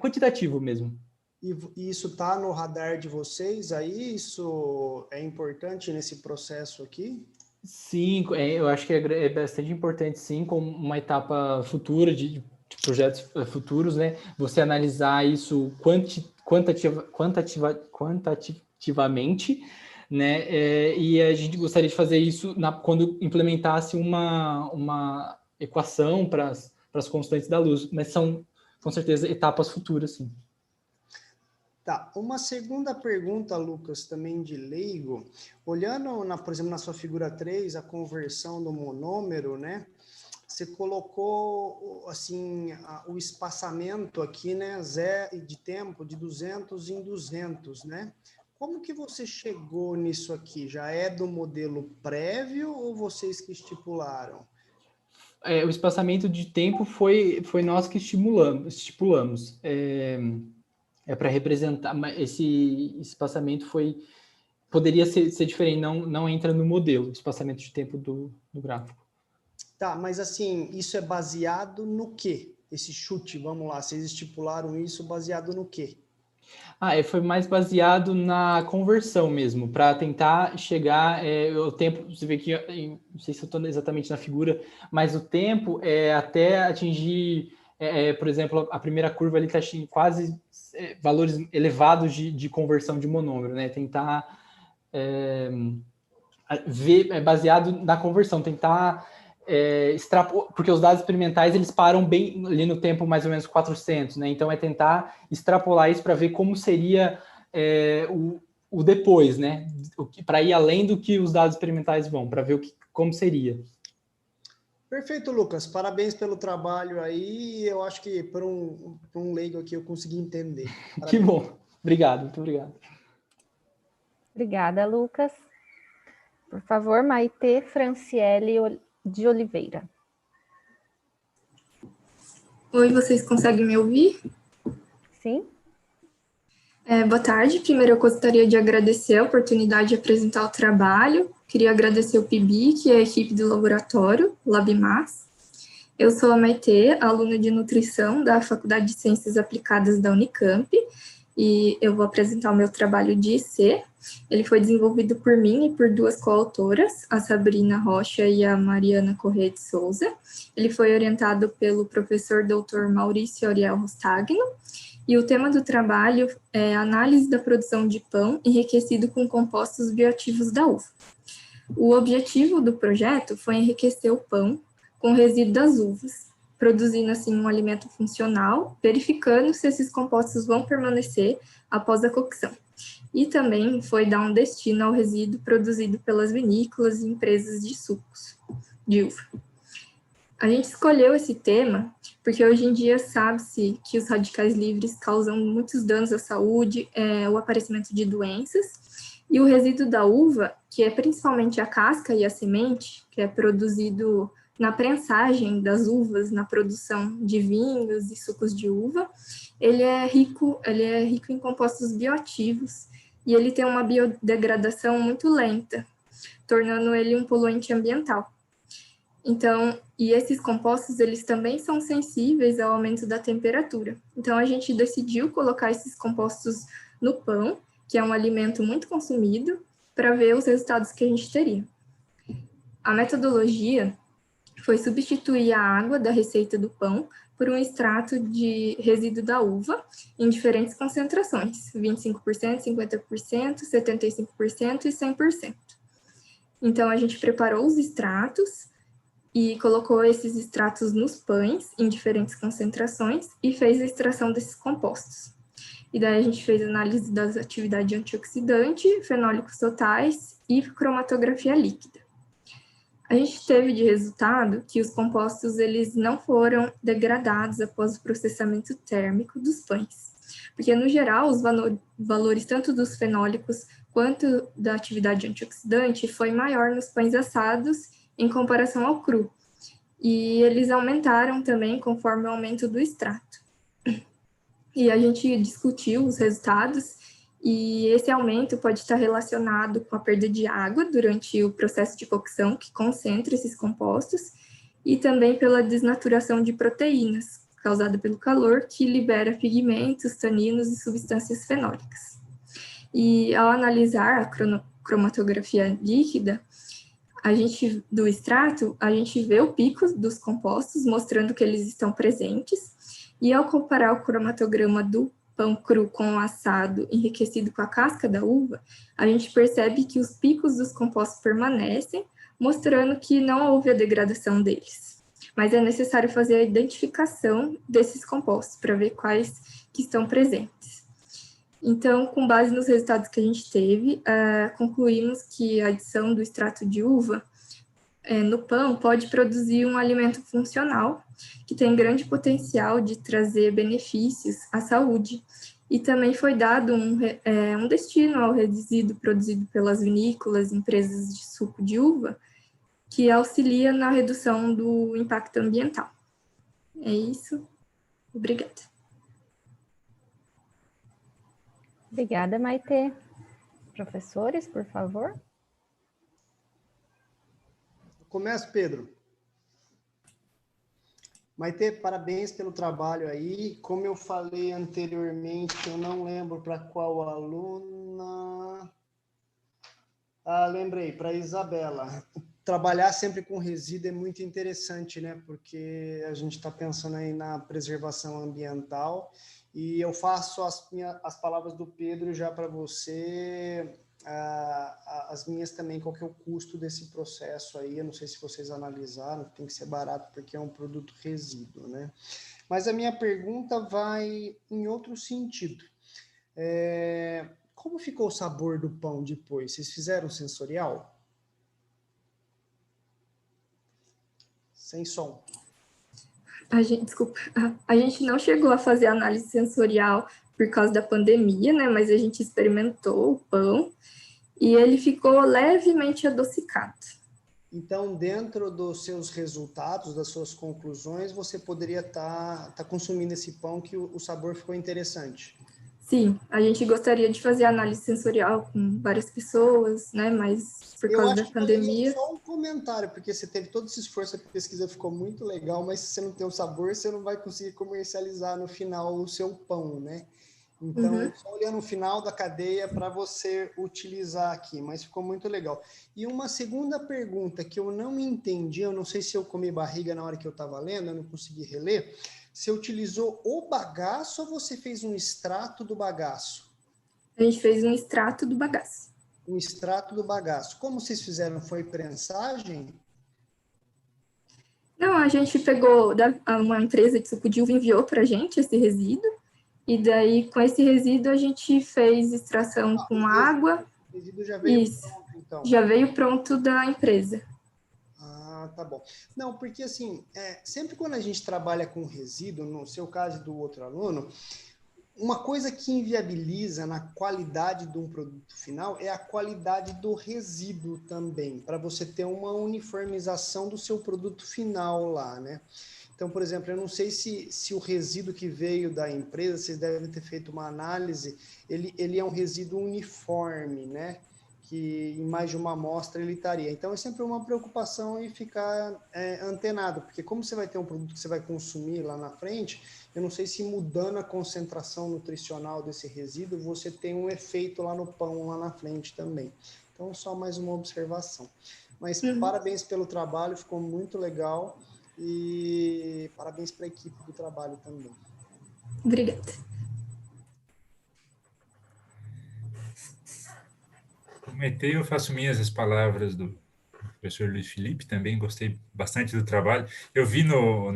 quantitativo mesmo. E isso está no radar de vocês aí? Isso é importante nesse processo aqui? Sim, eu acho que é bastante importante, sim, como uma etapa futura de projetos futuros, né? Você analisar isso quantitativamente, né? E a gente gostaria de fazer isso quando implementasse uma equação para as constantes da luz, mas são, com certeza, etapas futuras, sim. Tá, uma segunda pergunta, Lucas, também de leigo. Olhando, por exemplo, na sua figura 3, a conversão do monômero, né? Você colocou, assim, o espaçamento aqui, né? De tempo de 200 em 200, né? Como que você chegou nisso aqui? Já é do modelo prévio ou vocês que estipularam? O espaçamento de tempo foi nós que estipulamos. Para representar, esse espaçamento poderia ser diferente, não entra no modelo, o espaçamento de tempo do gráfico. Tá, mas assim, isso é baseado no quê? Esse chute, vamos lá, vocês estipularam isso baseado no quê? Foi mais baseado na conversão mesmo, para tentar chegar, o tempo, você vê que, não sei se eu estou exatamente na figura, mas o tempo até atingir, por exemplo, a primeira curva ali está quase valores elevados de conversão de monômero, né? Tentar ver, baseado na conversão, tentar extrapolar, porque os dados experimentais eles param bem ali no tempo mais ou menos 400, né? Então é tentar extrapolar isso para ver como seria o depois, né? Para ir além do que os dados experimentais vão, para ver como seria. Perfeito, Lucas. Parabéns pelo trabalho aí. Eu acho que para um leigo aqui eu consegui entender. Parabéns. Que bom. Obrigado, muito obrigado. Obrigada, Lucas. Por favor, Maite Franciele de Oliveira. Oi, vocês conseguem me ouvir? Sim. Boa tarde. Primeiro, eu gostaria de agradecer a oportunidade de apresentar o trabalho. Queria agradecer o PIBIC e a equipe do laboratório, LabMas. Eu sou a Maite, aluna de nutrição da Faculdade de Ciências Aplicadas da Unicamp, e eu vou apresentar o meu trabalho de IC. Ele foi desenvolvido por mim e por duas coautoras, a Sabrina Rocha e a Mariana Corrêa de Souza. Ele foi orientado pelo professor Dr. Maurício Auriel Rostagno, e o tema do trabalho é a análise da produção de pão enriquecido com compostos bioativos da uva. O objetivo do projeto foi enriquecer o pão com o resíduo das uvas, produzindo assim um alimento funcional, verificando se esses compostos vão permanecer após a cocção. E também foi dar um destino ao resíduo produzido pelas vinícolas e empresas de sucos de uva. A gente escolheu esse tema porque hoje em dia sabe-se que os radicais livres causam muitos danos à saúde, o aparecimento de doenças, E o resíduo da uva, que é principalmente a casca e a semente, que é produzido na prensagem das uvas, na produção de vinhos e sucos de uva, ele é rico em compostos bioativos e ele tem uma biodegradação muito lenta, tornando ele um poluente ambiental. Então, e esses compostos, eles também são sensíveis ao aumento da temperatura. Então, a gente decidiu colocar esses compostos no pão, que é um alimento muito consumido, para ver os resultados que a gente teria. A metodologia foi substituir a água da receita do pão por um extrato de resíduo da uva em diferentes concentrações, 25%, 50%, 75% e 100%. Então, a gente preparou os extratos e colocou esses extratos nos pães em diferentes concentrações e fez a extração desses compostos. E daí a gente fez análise das atividades antioxidante, fenólicos totais e cromatografia líquida. A gente teve de resultado que os compostos eles não foram degradados após o processamento térmico dos pães, porque no geral os valores tanto dos fenólicos quanto da atividade antioxidante foi maior nos pães assados em comparação ao cru, e eles aumentaram também conforme o aumento do extrato. E a gente discutiu os resultados, e esse aumento pode estar relacionado com a perda de água durante o processo de cocção, que concentra esses compostos, e também pela desnaturação de proteínas, causada pelo calor, que libera pigmentos, taninos e substâncias fenólicas. E ao analisar a cromatografia líquida, do extrato, a gente vê o pico dos compostos, mostrando que eles estão presentes, e ao comparar o cromatograma do pão cru com o assado enriquecido com a casca da uva, a gente percebe que os picos dos compostos permanecem, mostrando que não houve a degradação deles. Mas é necessário fazer a identificação desses compostos para ver quais que estão presentes. Então, com base nos resultados que a gente teve, concluímos que a adição do extrato de uva no pão pode produzir um alimento funcional, que tem grande potencial de trazer benefícios à saúde. E também foi dado um destino ao resíduo produzido pelas vinícolas, empresas de suco de uva, que auxilia na redução do impacto ambiental. É isso. Obrigada. Obrigada, Maitê. Professores, por favor. Começo, Pedro. Maitê, parabéns pelo trabalho aí. Como eu falei anteriormente, eu não lembro para qual aluna. Lembrei, para Isabela. Trabalhar sempre com resíduo é muito interessante, né? Porque a gente está pensando aí na preservação ambiental. E eu faço as palavras do Pedro já para você, as minhas também, qual que é o custo desse processo aí, eu não sei se vocês analisaram, tem que ser barato porque é um produto resíduo, né? Mas a minha pergunta vai em outro sentido. Como ficou o sabor do pão depois? Vocês fizeram sensorial? Sem som. Desculpa, a gente não chegou a fazer análise sensorial por causa da pandemia, né? Mas a gente experimentou o pão e ele ficou levemente adocicado. Então, dentro dos seus resultados, das suas conclusões, você poderia estar consumindo esse pão que o sabor ficou interessante. Sim, a gente gostaria de fazer análise sensorial com várias pessoas, né? Mas por causa da pandemia... Só um comentário, porque você teve todo esse esforço, a pesquisa ficou muito legal, mas se você não tem o sabor, você não vai conseguir comercializar no final o seu pão, né? Então, só olhando o final da cadeia para você utilizar aqui, mas ficou muito legal. E uma segunda pergunta que eu não entendi, eu não sei se eu comi barriga na hora que eu estava lendo, eu não consegui reler. Você utilizou o bagaço ou você fez um extrato do bagaço? A gente fez um extrato do bagaço. Um extrato do bagaço. Como vocês fizeram? Foi prensagem? Não, a gente pegou, uma empresa de suco de uva enviou para a gente esse resíduo, e daí com esse resíduo a gente fez extração com água. O resíduo já veio pronto, então. Já veio pronto da empresa. Tá bom. Não, porque assim, sempre quando a gente trabalha com resíduo, no seu caso e do outro aluno, uma coisa que inviabiliza na qualidade de um produto final é a qualidade do resíduo também, para você ter uma uniformização do seu produto final lá, né? Então, por exemplo, eu não sei se o resíduo que veio da empresa, vocês devem ter feito uma análise, ele é um resíduo uniforme, né? Que em mais de uma amostra ele estaria. Então, é sempre uma preocupação em ficar antenado, porque como você vai ter um produto que você vai consumir lá na frente, eu não sei se mudando a concentração nutricional desse resíduo, você tem um efeito lá no pão, lá na frente também. Então, só mais uma observação. Mas parabéns pelo trabalho, ficou muito legal. E parabéns para a equipe do trabalho também. Obrigada. Comentei, eu faço minhas as palavras do professor Luiz Felipe, também gostei bastante do trabalho. Eu vi no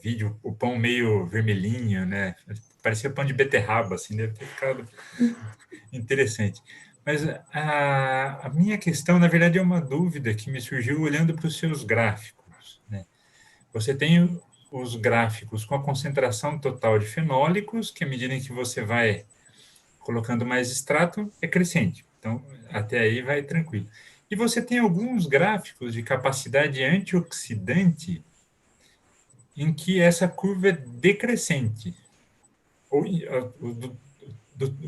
vídeo o pão meio vermelhinho, né? Parecia pão de beterraba, assim, deve ter ficado interessante. Mas a minha questão, na verdade, é uma dúvida que me surgiu olhando para os seus gráficos, né? Você tem os gráficos com a concentração total de fenólicos, que à medida em que você vai colocando mais extrato, é crescente. Então, até aí vai tranquilo. E você tem alguns gráficos de capacidade antioxidante em que essa curva é decrescente. O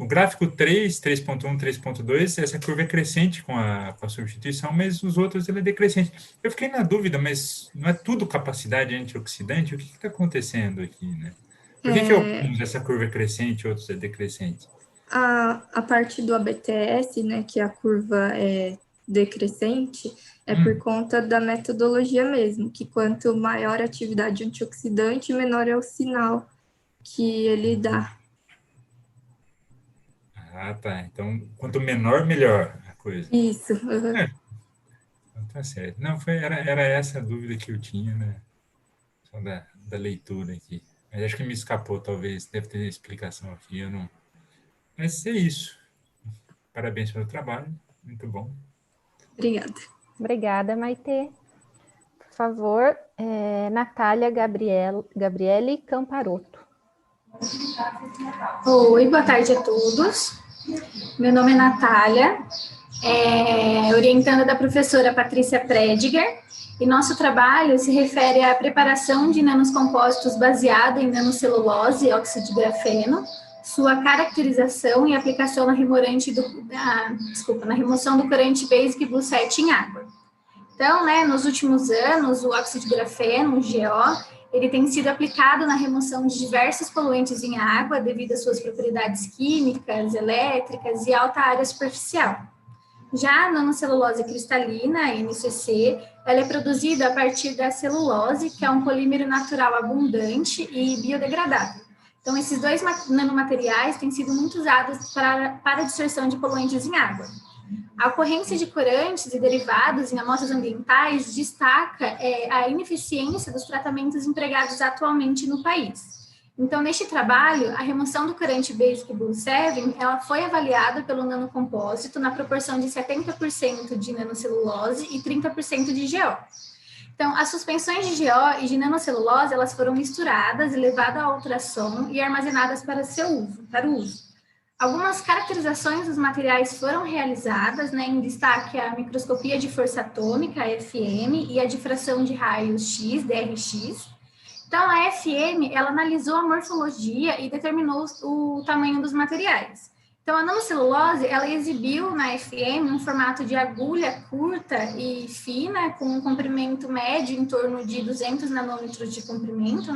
gráfico 3, 3.1, 3.2, essa curva é crescente com a substituição, mas os outros ele é decrescente. Eu fiquei na dúvida, mas não é tudo capacidade antioxidante? O que está acontecendo aqui, né? Por que alguns essa curva é crescente e outros é decrescente? A parte do ABTS, né, que a curva é decrescente, é por conta da metodologia mesmo, que quanto maior a atividade antioxidante, menor é o sinal que ele dá. Ah, tá. Então, quanto menor, melhor a coisa. Isso. Então, tá certo. Não, era essa a dúvida que eu tinha, né? Só da leitura aqui. Mas acho que me escapou, talvez. Deve ter explicação aqui. Eu não... Mas é isso. Parabéns pelo trabalho. Muito bom. Obrigada. Obrigada, Maitê. Por favor, Natália Gabriele Camparotto. Oi, boa tarde a todos. Meu nome é Natália, orientanda da professora Patrícia Prediger, e nosso trabalho se refere à preparação de nanoscompósitos baseado em nanocelulose e óxido de grafeno, sua caracterização e aplicação na remoção do corante Basic Blue 7 em água. Então, nos últimos anos, o óxido de grafeno, o GO, ele tem sido aplicado na remoção de diversos poluentes em água devido às suas propriedades químicas, elétricas e alta área superficial. Já a nanocelulose cristalina, a NCC, ela é produzida a partir da celulose, que é um polímero natural abundante e biodegradável. Então, esses dois nanomateriais têm sido muito usados para a dispersão de poluentes em água. A ocorrência de corantes e derivados em amostras ambientais destaca a ineficiência dos tratamentos empregados atualmente no país. Então, neste trabalho, a remoção do corante Basic Blue 7, ela foi avaliada pelo nanocompósito na proporção de 70% de nanocelulose e 30% de GO. Então, as suspensões de GO e de nanocelulose, elas foram misturadas e levadas ao ultrassom e armazenadas para o uso. Algumas caracterizações dos materiais foram realizadas, em destaque a microscopia de força atômica, a FM, e a difração de raios X, DRX. Então, a FM, ela analisou a morfologia e determinou o tamanho dos materiais. Então, a nanocelulose, ela exibiu na FM um formato de agulha curta e fina, com um comprimento médio em torno de 200 nanômetros de comprimento,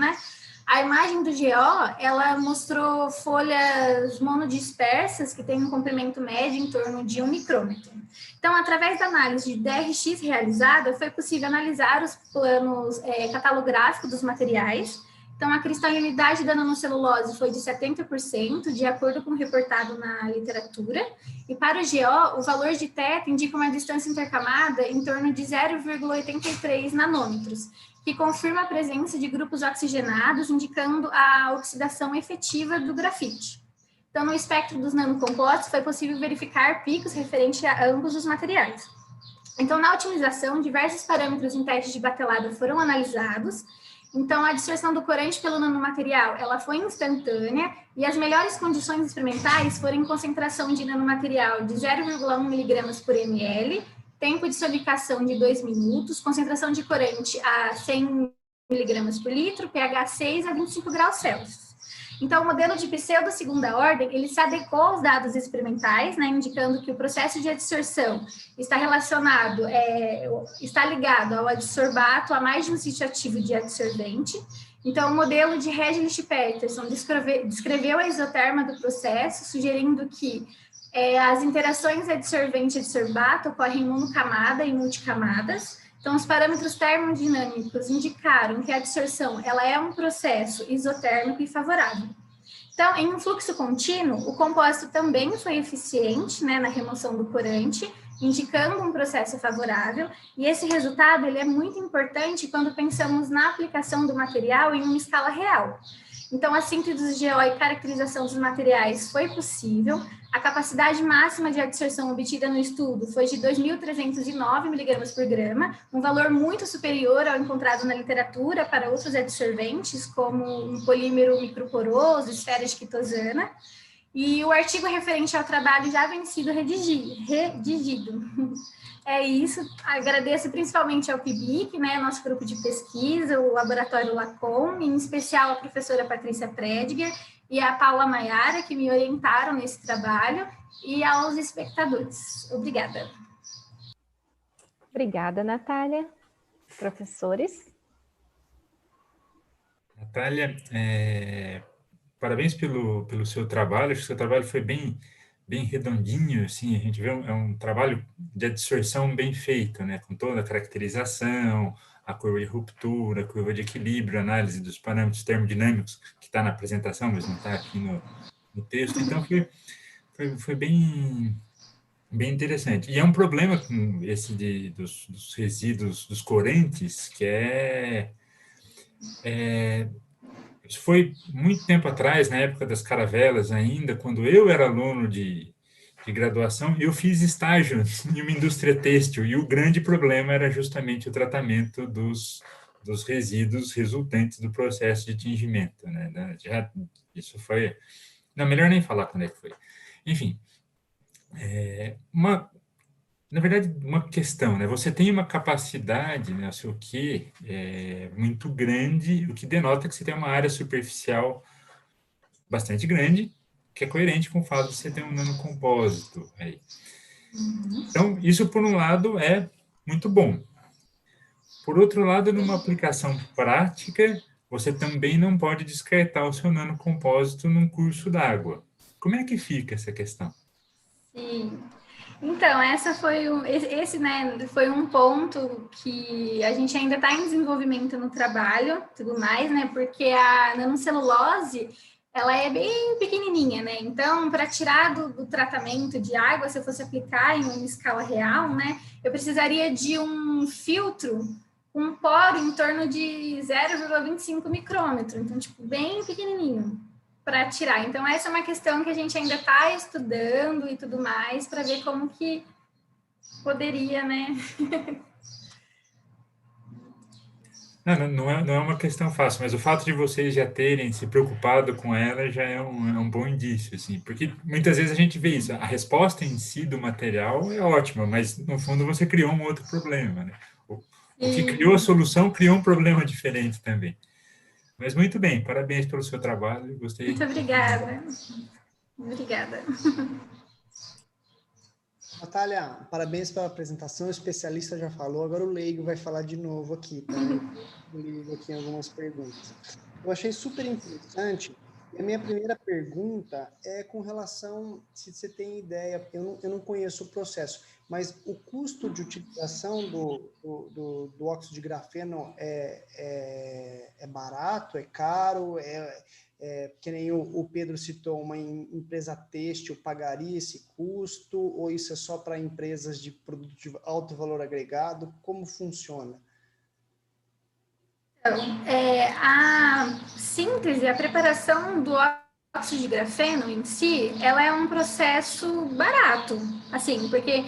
A imagem do GO, ela mostrou folhas monodispersas que têm um comprimento médio em torno de 1 micrômetro. Então, através da análise de DRX realizada, foi possível analisar os planos catalográficos dos materiais. Então, a cristalinidade da nanocelulose foi de 70%, de acordo com o reportado na literatura. E para o GO, o valor de θ indica uma distância intercamada em torno de 0,83 nanômetros, que confirma a presença de grupos oxigenados, indicando a oxidação efetiva do grafite. Então, no espectro dos nanocompostos, foi possível verificar picos referentes a ambos os materiais. Então, na otimização, diversos parâmetros em testes de batelada foram analisados, Então, a dispersão do corante pelo nanomaterial, ela foi instantânea e as melhores condições experimentais foram em concentração de nanomaterial de 0,1 mg por ml, tempo de solidificação de 2 minutos, concentração de corante a 100 mg por litro, pH 6 a 25 graus Celsius. Então, o modelo de pseudo segunda ordem, ele se adequou aos dados experimentais, né, indicando que o processo de adsorção está ligado ao adsorbato a mais de um sítio ativo de adsorvente. Então, o modelo de Regli-Peterson descreveu a isoterma do processo, sugerindo que as interações adsorvente-adsorbato ocorrem monocamada e multicamadas. Então, os parâmetros termodinâmicos indicaram que a adsorção ela é um processo isotérmico e favorável. Então, em um fluxo contínuo, o compósito também foi eficiente, né, na remoção do corante, indicando um processo favorável, e esse resultado ele é muito importante quando pensamos na aplicação do material em uma escala real. Então, a síntese do GO e caracterização dos materiais foi possível. A capacidade máxima de adsorção obtida no estudo foi de 2.309 mg por grama, um valor muito superior ao encontrado na literatura para outros adsorventes, como um polímero microporoso, esfera de quitosana. E o artigo referente ao trabalho já vem sido redigido. É isso, agradeço principalmente ao PIBIC, né, nosso grupo de pesquisa, o Laboratório Lacom, em especial a professora Patrícia Prediger e a Paula Maiara, que me orientaram nesse trabalho, e aos espectadores. Obrigada. Obrigada, Natália. Professores? Natália, parabéns pelo seu trabalho. Acho que o seu trabalho foi bem redondinho, assim, a gente vê é um trabalho de adsorção bem feito, né, com toda a caracterização, a curva de ruptura, a curva de equilíbrio, análise dos parâmetros termodinâmicos, que está na apresentação, mas não está aqui no texto. Então, foi bem interessante. E é um problema com esse dos resíduos, dos corantes, que isso foi muito tempo atrás, na época das caravelas ainda, quando eu era aluno de graduação, eu fiz estágio em uma indústria têxtil, e o grande problema era justamente o tratamento dos resíduos resultantes do processo de tingimento, né? Isso foi... Não, melhor nem falar quando é que foi. Enfim, na verdade, uma questão, né? Você tem uma capacidade, né, o seu Q muito grande, o que denota que você tem uma área superficial bastante grande, que é coerente com o fato de você ter um nanocompósito aí. Então, isso, por um lado, é muito bom. Por outro lado, numa aplicação prática, você também não pode descartar o seu nanocompósito num curso d'água. Como é que fica essa questão? Sim. Então, esse foi um ponto que a gente ainda está em desenvolvimento no trabalho, tudo mais, né? Porque a nanocelulose, ela é bem pequenininha, né? Então, para tirar do tratamento de água, se eu fosse aplicar em uma escala real, né? Eu precisaria de um filtro com um poro em torno de 0,25 micrômetro. Então, tipo, bem pequenininho para tirar. Então, essa é uma questão que a gente ainda está estudando e tudo mais, para ver como que poderia, né? Não é uma questão fácil, mas o fato de vocês já terem se preocupado com ela já é um bom indício, assim, porque muitas vezes a gente vê isso, a resposta em si do material é ótima, mas no fundo você criou um outro problema, né? O que criou a solução criou um problema diferente também. Mas muito bem, parabéns pelo seu trabalho. Gostei. Muito obrigada. Obrigada. Natália, parabéns pela apresentação. O especialista já falou, agora o leigo vai falar de novo aqui, tá? Eu li aqui algumas perguntas. Eu achei super interessante. E a minha primeira pergunta é com relação, se você tem ideia, eu não conheço o processo, mas o custo de utilização do óxido de grafeno é barato, é caro, que nem o Pedro citou, uma empresa têxtil pagaria esse custo, ou isso é só para empresas de produto de alto valor agregado? Como funciona? Então, a síntese, a preparação do óxido de grafeno em si, ela é um processo barato, assim, porque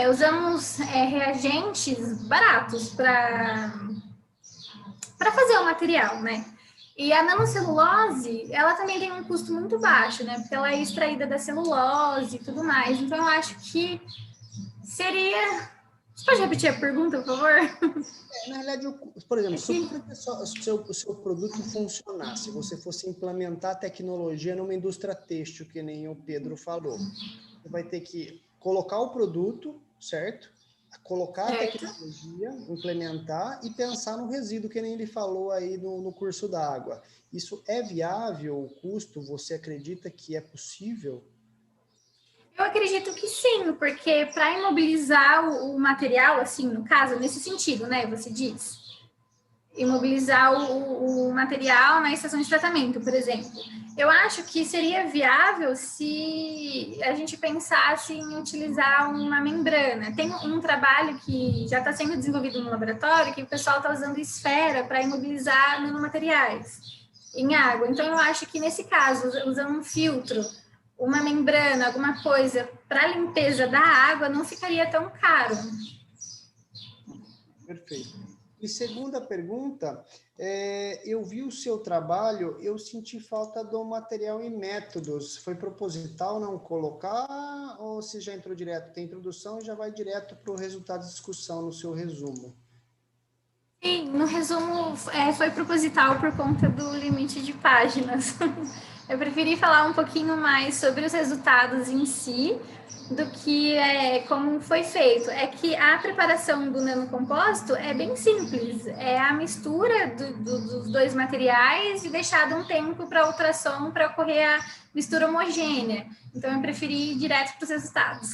usamos reagentes baratos para para fazer o material, né? E a nanocelulose, ela também tem um custo muito baixo, né? Porque ela é extraída da celulose e tudo mais. Então, eu acho que seria... Você pode repetir a pergunta, por favor? Na realidade, por exemplo, se o seu produto funcionar, se você fosse implementar tecnologia numa indústria têxtil, que nem o Pedro falou, você vai ter que colocar o produto, certo? Colocar a tecnologia, implementar e pensar no resíduo, que nem ele falou aí no curso da água. Isso é viável, o custo? Você acredita que é possível? Eu acredito que sim, porque para imobilizar o material, assim, no caso, nesse sentido, né, você diz, imobilizar o material na estação de tratamento, por exemplo. Eu acho que seria viável se a gente pensasse em utilizar uma membrana. Tem um trabalho que já está sendo desenvolvido no laboratório, que o pessoal está usando esfera para imobilizar nanomateriais em água. Então, eu acho que nesse caso, usando um filtro, uma membrana, alguma coisa para limpeza da água, não ficaria tão caro. Perfeito. E segunda pergunta, eu vi o seu trabalho, eu senti falta do material e métodos. Foi proposital não colocar ou você já entrou direto? Tem introdução e já vai direto para o resultado de discussão no seu resumo? Sim, no resumo foi proposital por conta do limite de páginas. Eu preferi falar um pouquinho mais sobre os resultados em si do que como foi feito. É que a preparação do nanocomposto é bem simples. É a mistura dos dois materiais e deixado um tempo para ultrassom para ocorrer a mistura homogênea. Então, eu preferi ir direto para os resultados.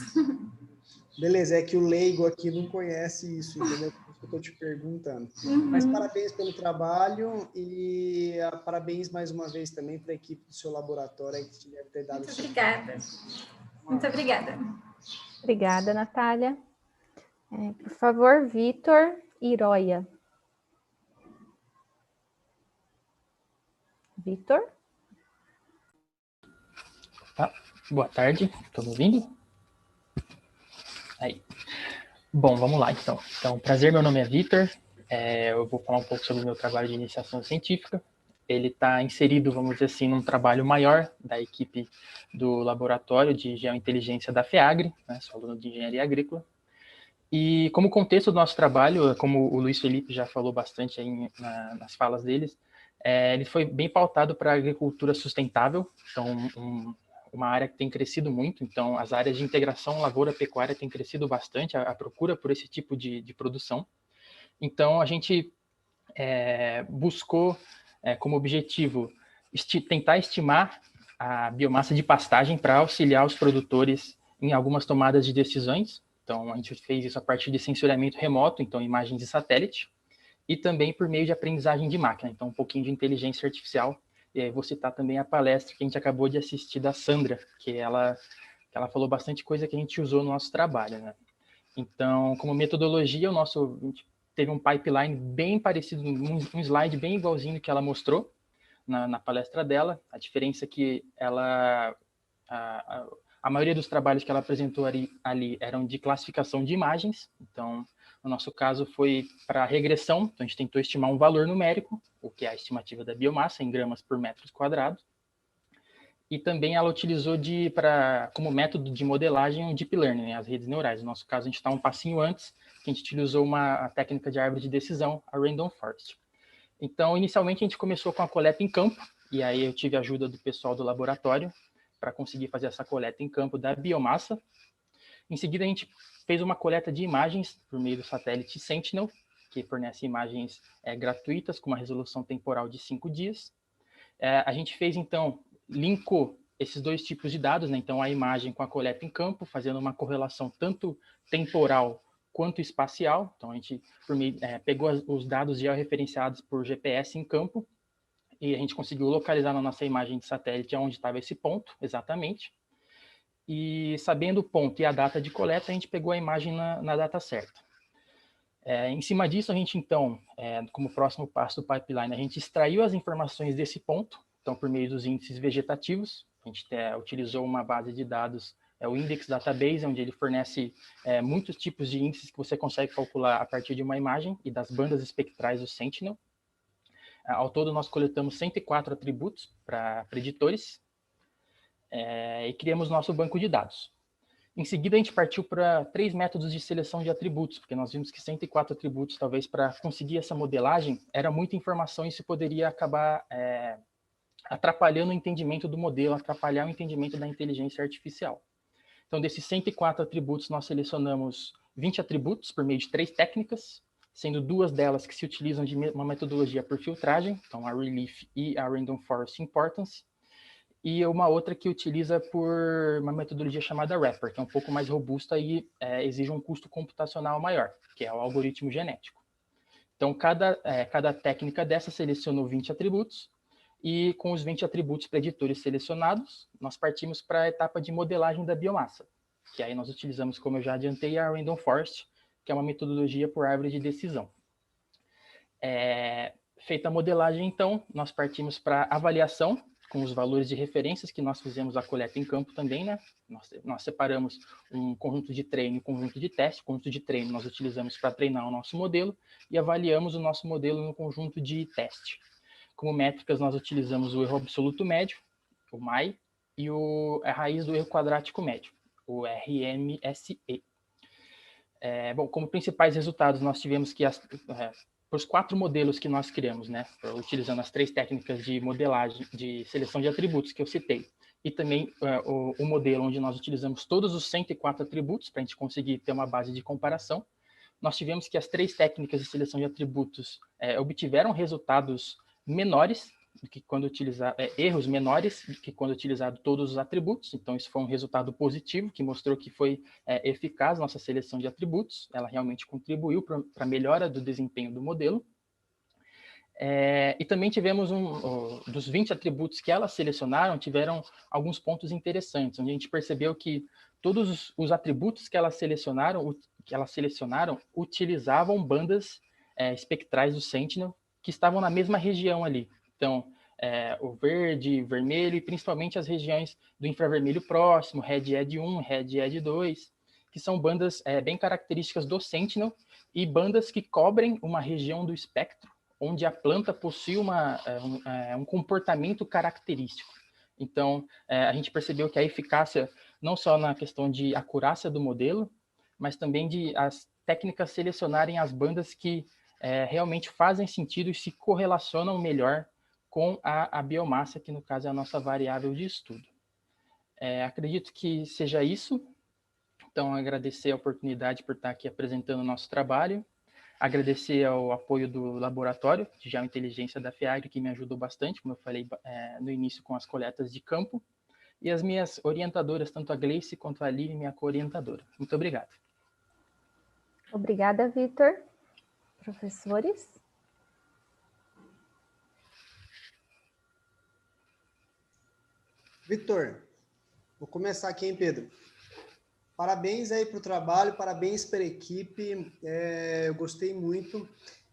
Beleza, é que o leigo aqui não conhece isso, entendeu? Eu estou te perguntando. Mas parabéns pelo trabalho e parabéns mais uma vez também para a equipe do seu laboratório aí que deve ter dado... Muito obrigada. Muito obrigada. Obrigada, Natália. Por favor, Vitor Iroia. Vitor? Boa tarde, estão me ouvindo? Aí. Bom, vamos lá, então. Então, prazer, meu nome é Vitor. Eu vou falar um pouco sobre o meu trabalho de iniciação científica. Ele está inserido, vamos dizer assim, num trabalho maior da equipe do Laboratório de Geointeligência da FEAGRE, né, sou aluno de Engenharia Agrícola. E como contexto do nosso trabalho, como o Luiz Felipe já falou bastante aí nas falas deles, ele foi bem pautado para a agricultura sustentável, então uma área que tem crescido muito, então as áreas de integração lavoura-pecuária têm crescido bastante, a procura por esse tipo de produção. Então, a gente buscou como objetivo tentar estimar a biomassa de pastagem para auxiliar os produtores em algumas tomadas de decisões. Então, a gente fez isso a partir de sensoriamento remoto, então imagens de satélite, e também por meio de aprendizagem de máquina, então um pouquinho de inteligência artificial. E aí vou citar também a palestra que a gente acabou de assistir da Sandra, que ela falou bastante coisa que a gente usou no nosso trabalho, né? Então, como metodologia, a gente teve um pipeline bem parecido, um slide bem igualzinho que ela mostrou na palestra dela. A diferença é que a maioria dos trabalhos que ela apresentou ali eram de classificação de imagens. Então, no nosso caso, foi para regressão. Então, a gente tentou estimar um valor numérico, o que é a estimativa da biomassa, em gramas por metros quadrados. E também ela utilizou como método de modelagem o Deep Learning, né, as redes neurais. No nosso caso, a gente está um passinho antes, que a gente utilizou a técnica de árvore de decisão, a Random Forest. Então, inicialmente, a gente começou com a coleta em campo, e aí eu tive a ajuda do pessoal do laboratório para conseguir fazer essa coleta em campo da biomassa. Em seguida, a gente fez uma coleta de imagens por meio do satélite Sentinel, que fornece imagens gratuitas com uma resolução temporal de 5 dias. A gente fez, então, linkou esses dois tipos de dados, né? Então, a imagem com a coleta em campo, fazendo uma correlação tanto temporal quanto espacial. Então, a gente pegou os dados georreferenciados por GPS em campo e a gente conseguiu localizar na nossa imagem de satélite onde estava esse ponto, exatamente. E sabendo o ponto e a data de coleta, a gente pegou a imagem na data certa. Em cima disso, a gente, então, como próximo passo do pipeline, a gente extraiu as informações desse ponto, então, por meio dos índices vegetativos. A gente utilizou uma base de dados, o Index Database, onde ele fornece muitos tipos de índices que você consegue calcular a partir de uma imagem e das bandas espectrais do Sentinel. Ao todo, nós coletamos 104 atributos para preditores e criamos nosso banco de dados. Em seguida, a gente partiu para 3 métodos de seleção de atributos, porque nós vimos que 104 atributos, talvez para conseguir essa modelagem, era muita informação e isso poderia acabar atrapalhando o entendimento do modelo, atrapalhar o entendimento da inteligência artificial. Então, desses 104 atributos, nós selecionamos 20 atributos por meio de 3 técnicas, sendo 2 delas que se utilizam de uma metodologia por filtragem, então a Relief e a Random Forest Importance, e uma outra que utiliza por uma metodologia chamada Wrapper, que é um pouco mais robusta e exige um custo computacional maior, que é o algoritmo genético. Então, cada técnica dessa selecionou 20 atributos, e com os 20 atributos preditores selecionados, nós partimos para a etapa de modelagem da biomassa, que aí nós utilizamos, como eu já adiantei, a Random Forest, que é uma metodologia por árvore de decisão. Feita a modelagem, então, nós partimos para avaliação, com os valores de referências que nós fizemos a coleta em campo também, né? Nós separamos um conjunto de treino e um conjunto de teste. O conjunto de treino nós utilizamos para treinar o nosso modelo e avaliamos o nosso modelo no conjunto de teste. Como métricas, nós utilizamos o erro absoluto médio, o MAI, e a raiz do erro quadrático médio, o RMSE. Bom, como principais resultados, nós tivemos que os 4 modelos que nós criamos, né, utilizando as 3 técnicas de modelagem, de seleção de atributos que eu citei, e também o modelo onde nós utilizamos todos os 104 atributos para a gente conseguir ter uma base de comparação, nós tivemos que as 3 técnicas de seleção de atributos obtiveram resultados menores do que quando erros menores do que quando utilizado todos os atributos. Então, isso foi um resultado positivo, que mostrou que foi eficaz nossa seleção de atributos. Ela realmente contribuiu para a melhora do desempenho do modelo. E também tivemos dos 20 atributos que elas selecionaram, tiveram alguns pontos interessantes, onde a gente percebeu que todos os atributos que elas selecionaram utilizavam bandas espectrais do Sentinel que estavam na mesma região ali. Então, o verde, vermelho e principalmente as regiões do infravermelho próximo, Red Edge 1, Red Edge 2, que são bandas bem características do Sentinel e bandas que cobrem uma região do espectro onde a planta possui um comportamento característico. Então, a gente percebeu que a eficácia, não só na questão de acurácia do modelo, mas também de as técnicas selecionarem as bandas que realmente fazem sentido e se correlacionam melhor com a biomassa, que no caso é a nossa variável de estudo. Acredito que seja isso. Então, agradecer a oportunidade por estar aqui apresentando o nosso trabalho, agradecer ao apoio do laboratório de geointeligência da FEAGRE, que me ajudou bastante, como eu falei no início, com as coletas de campo, e as minhas orientadoras, tanto a Gleice quanto a Aline, minha co-orientadora. Muito obrigado. Obrigada, Vitor. Professores? Vitor, vou começar aqui, hein, Pedro? Parabéns aí para o trabalho, parabéns para a equipe, eu gostei muito.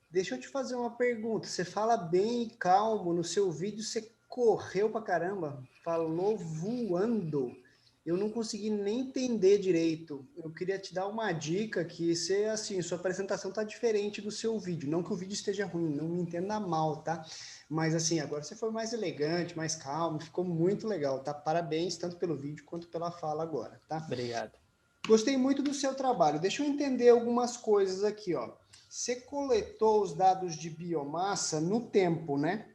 Deixa eu te fazer uma pergunta, você fala bem e calmo, no seu vídeo você correu pra caramba, falou voando, eu não consegui nem entender direito. Eu queria te dar uma dica que você, assim, sua apresentação tá diferente do seu vídeo, não que o vídeo esteja ruim, não me entenda mal, tá? Mas assim, agora você foi mais elegante, mais calmo, ficou muito legal, tá? Parabéns, tanto pelo vídeo quanto pela fala agora, tá? Obrigado. Gostei muito do seu trabalho. Deixa eu entender algumas coisas aqui, ó. Você coletou os dados de biomassa no tempo, né?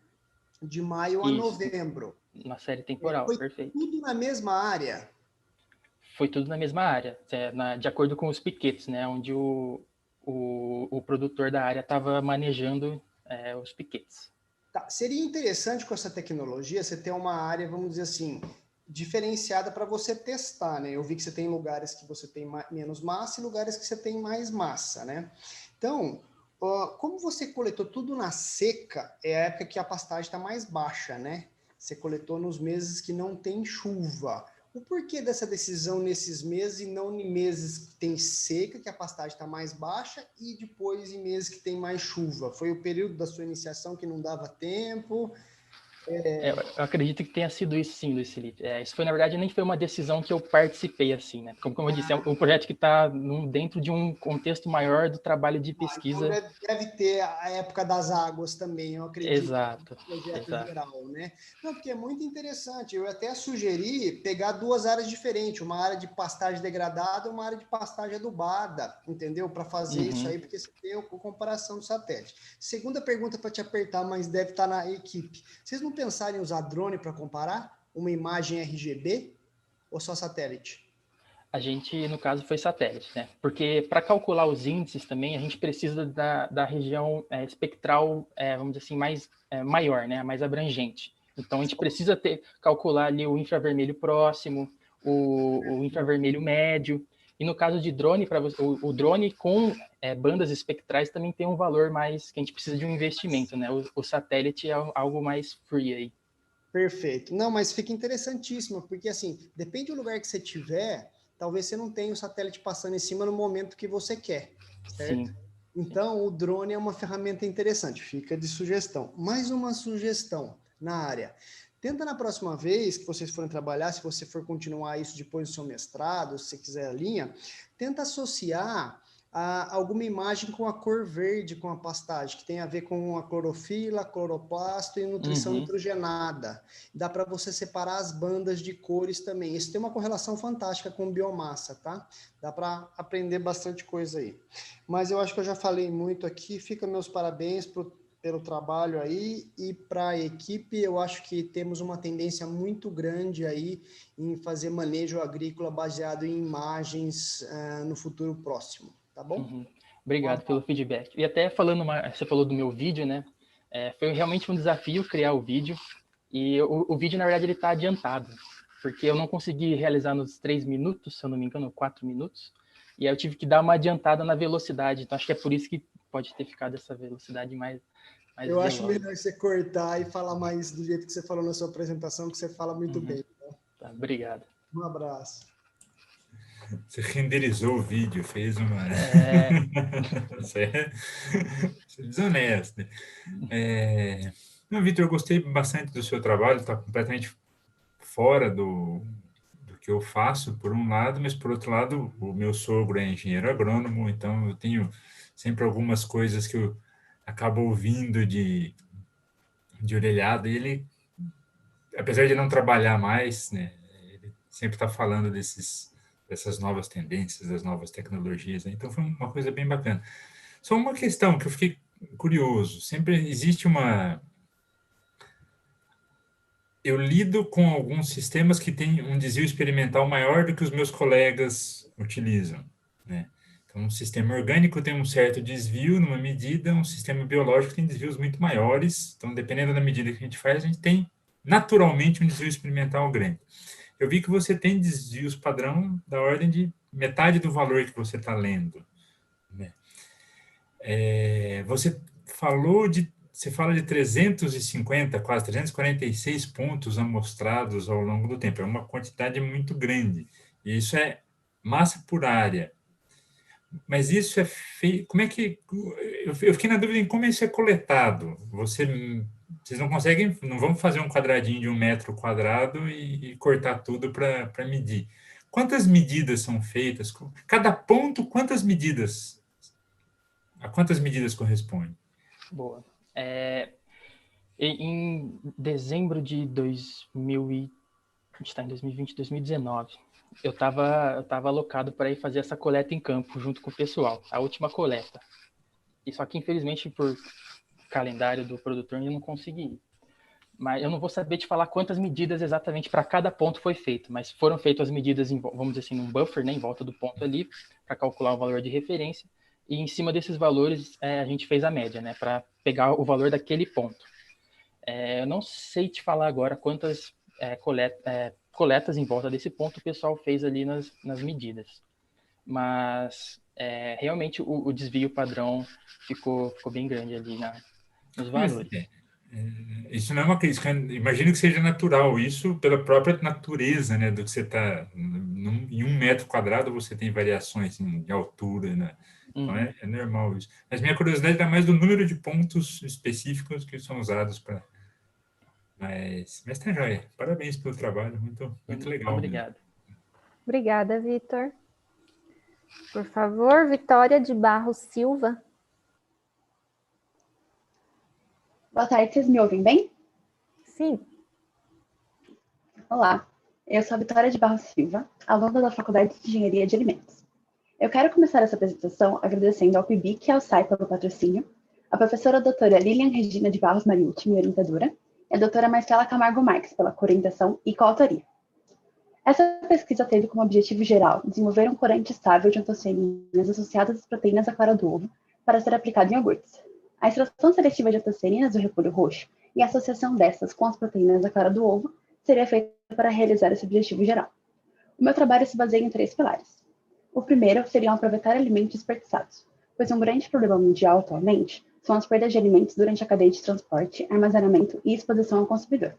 De maio a novembro. Na série temporal, foi perfeito. Tudo na mesma área? Foi tudo na mesma área, de acordo com os piquetes, né? Onde o produtor da área estava manejando os piquetes. Tá. Seria interessante com essa tecnologia você ter uma área, vamos dizer assim, diferenciada para você testar, né? Eu vi que você tem lugares que você tem menos massa e lugares que você tem mais massa, né? Então, como você coletou tudo na seca, é a época que a pastagem está mais baixa, né? Você coletou nos meses que não tem chuva. O porquê dessa decisão nesses meses e não em meses que tem seca, que a pastagem está mais baixa, e depois em meses que tem mais chuva? Foi o período da sua iniciação que não dava tempo? Eu acredito que tenha sido isso, sim, Luiz Felipe. Isso foi, na verdade, nem foi uma decisão que eu participei, assim, né? Como eu disse, é um projeto que está dentro de um contexto maior do trabalho de pesquisa. Então deve ter a época das águas também, eu acredito. Exato. No projeto geral, né? Não, porque é muito interessante. Eu até sugeri pegar duas áreas diferentes, uma área de pastagem degradada e uma área de pastagem adubada, entendeu? Para fazer isso aí, porque você tem a comparação do satélite. Segunda pergunta para te apertar, mas deve estar na equipe. Vocês não pensaram em usar drone para comparar uma imagem RGB ou só satélite? A gente, no caso, foi satélite, né? Porque para calcular os índices também, a gente precisa da região espectral, vamos dizer assim, maior, né? Mais abrangente. Então, a gente precisa calcular ali o infravermelho próximo, o infravermelho médio. E no caso de drone, o drone com bandas espectrais também tem um valor mais, que a gente precisa de um investimento, né? O satélite é algo mais free aí. Perfeito. Não, mas fica interessantíssimo, porque assim, depende do lugar que você tiver, talvez você não tenha o satélite passando em cima no momento que você quer, certo? Sim. Então, o drone é uma ferramenta interessante, fica de sugestão. Mais uma sugestão na área. Tenta na próxima vez que vocês forem trabalhar, se você for continuar isso depois do seu mestrado, se você quiser a linha, tenta associar alguma imagem com a cor verde, com a pastagem, que tem a ver com a clorofila, cloroplasto e nutrição nitrogenada. Dá para você separar as bandas de cores também. Isso tem uma correlação fantástica com biomassa, tá? Dá para aprender bastante coisa aí. Mas eu acho que eu já falei muito aqui. Fica meus parabéns pelo trabalho aí, e para a equipe, eu acho que temos uma tendência muito grande aí em fazer manejo agrícola baseado em imagens no futuro próximo. Tá bom? Obrigado pelo feedback. E até você falou do meu vídeo, né? Foi realmente um desafio criar o vídeo. E o vídeo, na verdade, ele está adiantado. Porque eu não consegui realizar nos 3 minutos, se eu não me engano, 4 minutos. E aí eu tive que dar uma adiantada na velocidade. Então, acho que é por isso que pode ter ficado essa velocidade mais eu acho melhor você cortar e falar mais do jeito que você falou na sua apresentação, que você fala muito bem. Né? Tá, obrigado. Um abraço. Você renderizou o vídeo, fez uma... Você é desonesto. Não, Vitor, eu gostei bastante do seu trabalho, está completamente fora do que eu faço, por um lado, mas, por outro lado, o meu sogro é engenheiro agrônomo, então eu tenho sempre algumas coisas que eu acabo ouvindo de orelhada, e ele, apesar de não trabalhar mais, né, ele sempre está falando dessas novas tendências, das novas tecnologias, né? Então foi uma coisa bem bacana. Só uma questão que eu fiquei curioso, sempre existe eu lido com alguns sistemas que têm um desvio experimental maior do que os meus colegas utilizam, né? Então, um sistema orgânico tem um certo desvio numa medida, um sistema biológico tem desvios muito maiores, então, dependendo da medida que a gente faz, a gente tem naturalmente um desvio experimental grande. Eu vi que você tem desvios padrão da ordem de metade do valor que você está lendo, né? Você fala de 350, quase 346 pontos amostrados ao longo do tempo. É uma quantidade muito grande. E isso é massa por área. Mas isso é feito... Como é que... Eu fiquei na dúvida em como isso é coletado. Vocês não vão fazer um quadradinho de 1 metro quadrado e cortar tudo para medir. Quantas medidas são feitas? Cada ponto, quantas medidas? A quantas medidas corresponde? Boa. Em dezembro de 2000, a gente está em 2020, 2019, eu estava alocado para ir fazer essa coleta em campo junto com o pessoal, a última coleta. E só que, infelizmente, por calendário do produtor, eu não consegui ir. Mas eu não vou saber te falar quantas medidas exatamente para cada ponto foi feito, mas foram feitas as medidas, vamos dizer assim, num buffer, né, em volta do ponto ali, para calcular o valor de referência. E em cima desses valores, a gente fez a média, né, para pegar o valor daquele ponto. Eu não sei te falar agora quantas coletas em volta desse ponto o pessoal fez ali nas medidas. Mas, realmente, o desvio padrão ficou bem grande ali nos valores. Isso não é uma crítica. Imagino que seja natural, isso pela própria natureza, né, do que você está... Em 1 metro quadrado você tem variações de altura, né? Então é normal isso. Mas minha curiosidade é mais do número de pontos específicos que são usados para... Mas tá joia. Parabéns pelo trabalho, muito legal. Obrigado. Obrigada, Vitor. Por favor, Vitória de Barros Silva. Boa tarde, vocês me ouvem bem? Sim. Olá, eu sou a Vitória de Barros Silva, aluna da Faculdade de Engenharia de Alimentos. Eu quero começar essa apresentação agradecendo ao PIBIC e ao SAI pelo patrocínio, a professora doutora Lilian Regina de Barros Mariucci, minha orientadora, e a doutora Marcela Camargo Marques pela coorientação e coautoria. Essa pesquisa teve como objetivo geral desenvolver um corante estável de antocianinas associadas às proteínas da clara do ovo para ser aplicado em iogurtes. A extração seletiva de antocianinas do repolho roxo e a associação dessas com as proteínas da clara do ovo seria feita para realizar esse objetivo geral. O meu trabalho se baseia em 3 pilares. O primeiro seria aproveitar alimentos desperdiçados, pois um grande problema mundial atualmente são as perdas de alimentos durante a cadeia de transporte, armazenamento e exposição ao consumidor.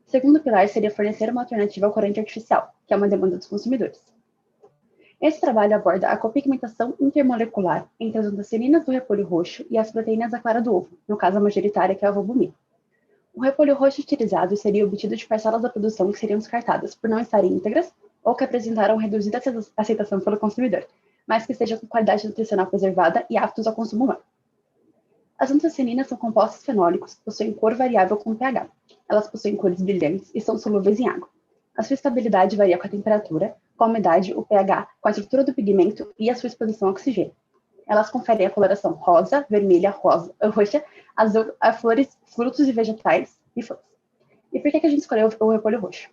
O segundo pilar seria fornecer uma alternativa ao corante artificial, que é uma demanda dos consumidores. Esse trabalho aborda a copigmentação intermolecular entre as antocianinas do repolho roxo e as proteínas da clara do ovo, no caso a majoritária, que é a albumina. O repolho roxo utilizado seria obtido de parcelas da produção que seriam descartadas por não estarem íntegras ou que apresentaram reduzida aceitação pelo consumidor, mas que estejam com qualidade nutricional preservada e aptos ao consumo humano. As antocianinas são compostos fenólicos que possuem cor variável com pH. Elas possuem cores brilhantes e são solúveis em água. A sua estabilidade varia com a temperatura, com a umidade, o pH, com a estrutura do pigmento e a sua exposição ao oxigênio. Elas conferem a coloração rosa, vermelha, roxa, azul a flores, frutos e vegetais e flores. E por que a gente escolheu o repolho roxo?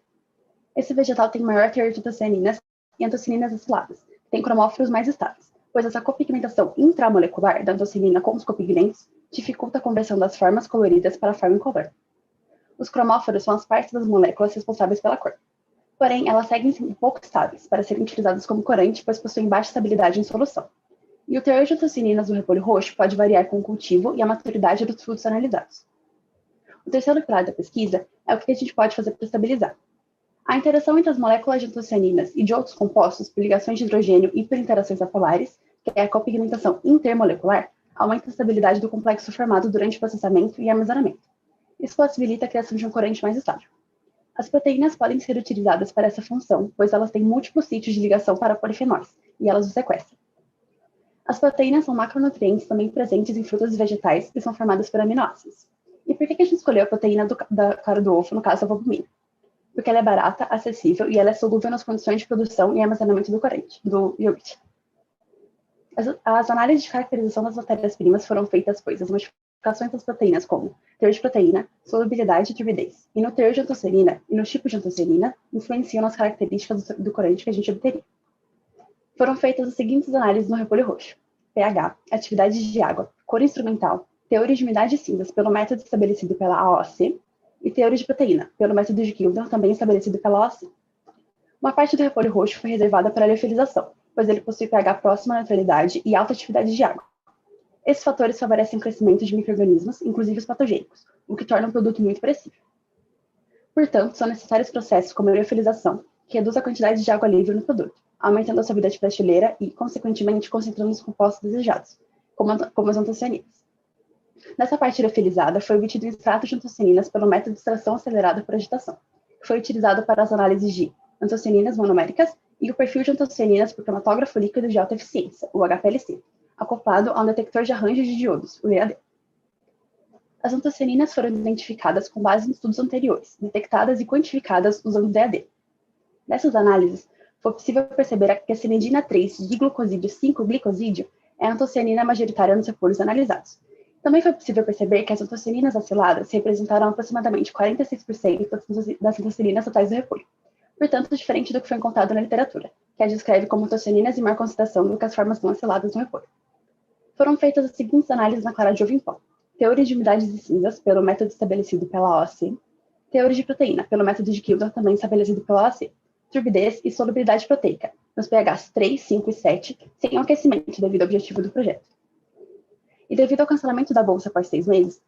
Esse vegetal tem maior teor de antocianinas e antocianinas aciladas, que tem cromóforos mais estáveis, pois essa copigmentação intramolecular da antocianina com os copigmentos dificulta a conversão das formas coloridas para a forma incolor. Os cromóforos são as partes das moléculas responsáveis pela cor. Porém, elas seguem sendo pouco estáveis para serem utilizadas como corante, pois possuem baixa estabilidade em solução. E o teor de antocianinas do repolho roxo pode variar com o cultivo e a maturidade dos frutos analisados. O terceiro pilar da pesquisa é o que a gente pode fazer para estabilizar. A interação entre as moléculas de antocianinas e de outros compostos por ligações de hidrogênio e por interações apolares, que é a copigmentação intermolecular, aumenta a estabilidade do complexo formado durante o processamento e armazenamento. Isso possibilita a criação de um corante mais estável. As proteínas podem ser utilizadas para essa função, pois elas têm múltiplos sítios de ligação para polifenóis, e elas os sequestram. As proteínas são macronutrientes também presentes em frutas e vegetais que são formadas por aminoácidos. E por que a gente escolheu a proteína da clara do ovo, no caso a albumina? Porque ela é barata, acessível e ela é solúvel nas condições de produção e armazenamento do corante, do iogurte. As análises de caracterização das matérias-primas foram feitas, pois as modificações das proteínas como teor de proteína, solubilidade e turbidez, e no teor de antocianina e no tipo de antocianina, influenciam nas características do corante que a gente obteria. Foram feitas as seguintes análises no repolho roxo: pH, atividade de água, cor instrumental, teores de umidade e cinzas pelo método estabelecido pela AOC, e teores de proteína, pelo método de Kildan, também estabelecido pela OAC. Uma parte do repolho roxo foi reservada para a liofilização, pois ele possui pH próximo à neutralidade e alta atividade de água. Esses fatores favorecem o crescimento de micro-organismos, inclusive os patogênicos, o que torna um produto muito perecível. Portanto, são necessários processos como a liofilização, que reduz a quantidade de água livre no produto, aumentando a sua vida de prateleira e, consequentemente, concentrando os compostos desejados, como as antocianinas. Nessa parte liofilizada, foi obtido um extrato de antocianinas pelo método de extração acelerada por agitação, que foi utilizado para as análises de antocianinas monoméricas e o perfil de antocianinas por cromatógrafo líquido de alta eficiência, o HPLC, acoplado a um detector de arranjo de diodos, o EAD. As antocianinas foram identificadas com base em estudos anteriores, detectadas e quantificadas usando o DAD. Nessas análises, foi possível perceber que a cianidina 3 diglucosídeo 5-glicosídeo é a antocianina majoritária nos repolhos analisados. Também foi possível perceber que as antocianinas aciladas representaram aproximadamente 46% das antocianinas totais do repolho. Portanto, diferente do que foi encontrado na literatura, que as descreve como antocianinas em maior concentração do que as formas não aciladas no repolho. Foram feitas as seguintes análises na clara de ovo em pó: teores de umidades e cinzas, pelo método estabelecido pela OAC, teores de proteína, pelo método de Kildan, também estabelecido pela OAC, turbidez e solubilidade proteica, nos pHs 3, 5 e 7, sem aquecimento devido ao objetivo do projeto. E devido ao cancelamento da bolsa após 6 meses,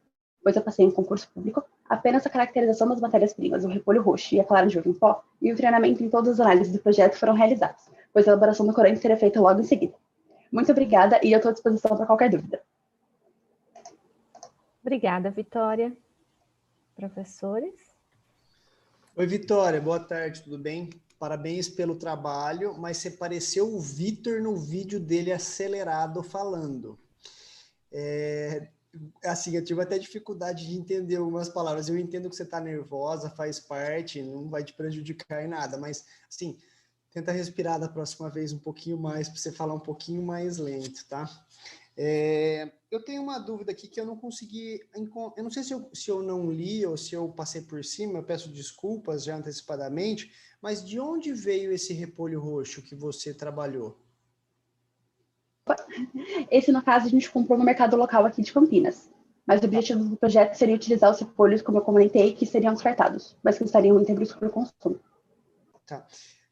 pois eu passei em concurso público, apenas a caracterização das matérias-primas, o repolho roxo e a clara de ovo em pó, e o treinamento em todas as análises do projeto foram realizados, pois a elaboração do corante seria feita logo em seguida. Muito obrigada e eu estou à disposição para qualquer dúvida. Obrigada, Vitória. Professores? Oi, Vitória, boa tarde, tudo bem? Parabéns pelo trabalho, mas você pareceu o Vitor no vídeo dele acelerado falando. Assim, eu tive até dificuldade de entender algumas palavras. Eu entendo que você está nervosa, faz parte, não vai te prejudicar em nada, mas, assim, tenta respirar da próxima vez um pouquinho mais, para você falar um pouquinho mais lento, tá? Eu tenho uma dúvida aqui que eu não consegui... Eu não sei se eu não li ou se eu passei por cima, eu peço desculpas já antecipadamente, mas de onde veio esse repolho roxo que você trabalhou? Esse, no caso, a gente comprou no mercado local aqui de Campinas. Mas o objetivo do projeto seria utilizar os repolhos, como eu comentei, que seriam descartados, mas que estariam íntegros para o consumo. Tá.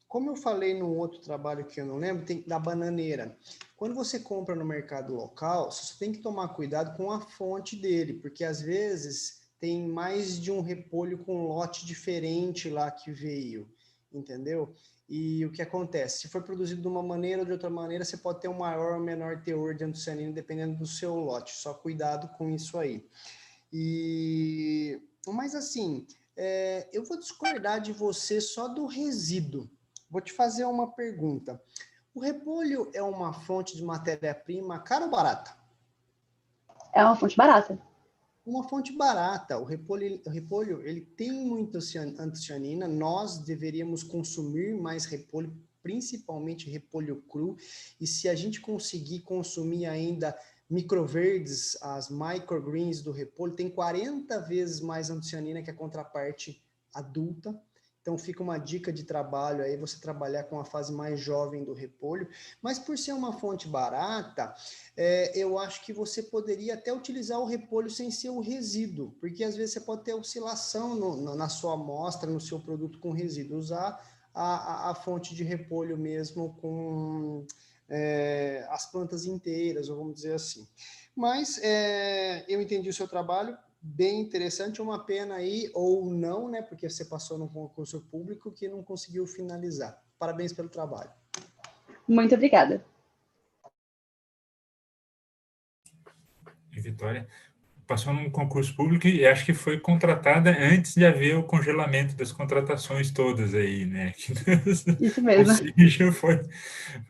Como eu falei num outro trabalho que eu não lembro, tem da bananeira. Quando você compra no mercado local, você tem que tomar cuidado com a fonte dele, porque às vezes tem mais de um repolho com lote diferente lá que veio, entendeu? E o que acontece? Se for produzido de uma maneira ou de outra maneira, você pode ter um maior ou menor teor de antocianina, dependendo do seu lote. Só cuidado com isso aí. Mas assim, eu vou discordar de você só do resíduo. Vou te fazer uma pergunta. O repolho é uma fonte de matéria-prima cara ou barata? É uma fonte barata. Uma fonte barata. O repolho ele tem muita antocianina. Nós deveríamos consumir mais repolho, principalmente repolho cru. E se a gente conseguir consumir ainda microverdes, as microgreens do repolho, tem 40 vezes mais antocianina que a contraparte adulta. Então fica uma dica de trabalho aí, você trabalhar com a fase mais jovem do repolho. Mas por ser uma fonte barata, eu acho que você poderia até utilizar o repolho sem ser o resíduo, porque às vezes você pode ter oscilação na sua amostra, no seu produto com resíduo. Usar a fonte de repolho mesmo com as plantas inteiras, ou vamos dizer assim. Mas eu entendi o seu trabalho. Bem interessante, uma pena aí, ou não, né? Porque você passou num concurso público que não conseguiu finalizar. Parabéns pelo trabalho. Muito obrigada. Vitória passou num concurso público e acho que foi contratada antes de haver o congelamento das contratações todas aí, né? Isso mesmo. Ou seja, foi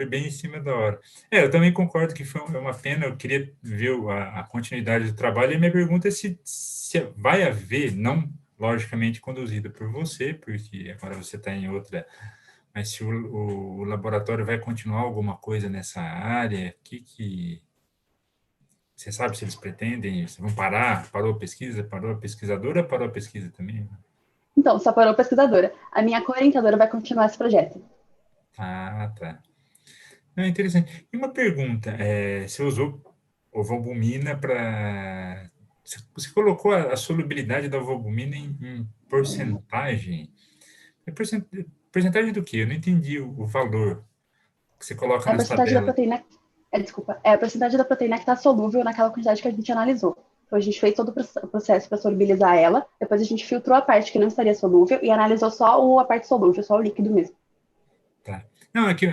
bem em cima da hora. Eu também concordo que foi uma pena, eu queria ver a continuidade do trabalho, e a minha pergunta é se vai haver, não logicamente conduzida por você, porque agora você está em outra, mas se o laboratório vai continuar alguma coisa nessa área, você sabe se eles pretendem, se vão parar? Parou a pesquisa? Parou a pesquisadora? Parou a pesquisa também? Então, só parou a pesquisadora. A minha co-orientadora vai continuar esse projeto. Ah, tá. Não, interessante. E uma pergunta, você usou ovalbumina para... Você colocou a solubilidade da ovalbumina em porcentagem? Porcentagem do quê? Eu não entendi o valor que você coloca nas tabelas. A porcentagem da proteína que está solúvel naquela quantidade que a gente analisou. Então, a gente fez todo o processo para solubilizar ela, depois a gente filtrou a parte que não estaria solúvel e analisou só a parte solúvel, só o líquido mesmo. Tá. Não, aqui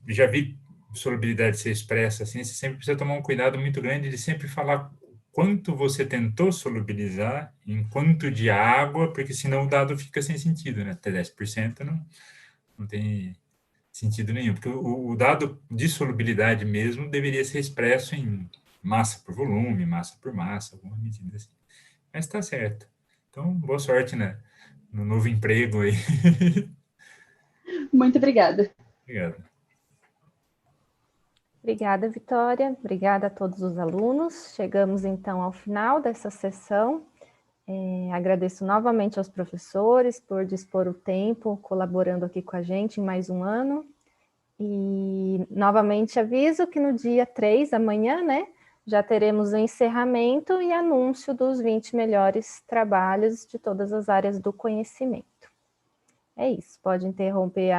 já vi solubilidade ser expressa assim, você sempre precisa tomar um cuidado muito grande de sempre falar quanto você tentou solubilizar em quanto de água, porque senão o dado fica sem sentido, né? Até 10% não tem sentido nenhum, porque o dado de solubilidade mesmo deveria ser expresso em massa por volume, massa por massa, alguma medida assim. Mas está certo. Então, boa sorte, né, no novo emprego aí. Muito obrigada. Obrigado. Obrigada, Vitória. Obrigada a todos os alunos. Chegamos, então, ao final dessa sessão. Agradeço novamente aos professores por dispor o tempo, colaborando aqui com a gente em mais um ano. E, novamente, aviso que no dia 3, amanhã, né, já teremos o encerramento e anúncio dos 20 melhores trabalhos de todas as áreas do conhecimento. É isso, pode interromper a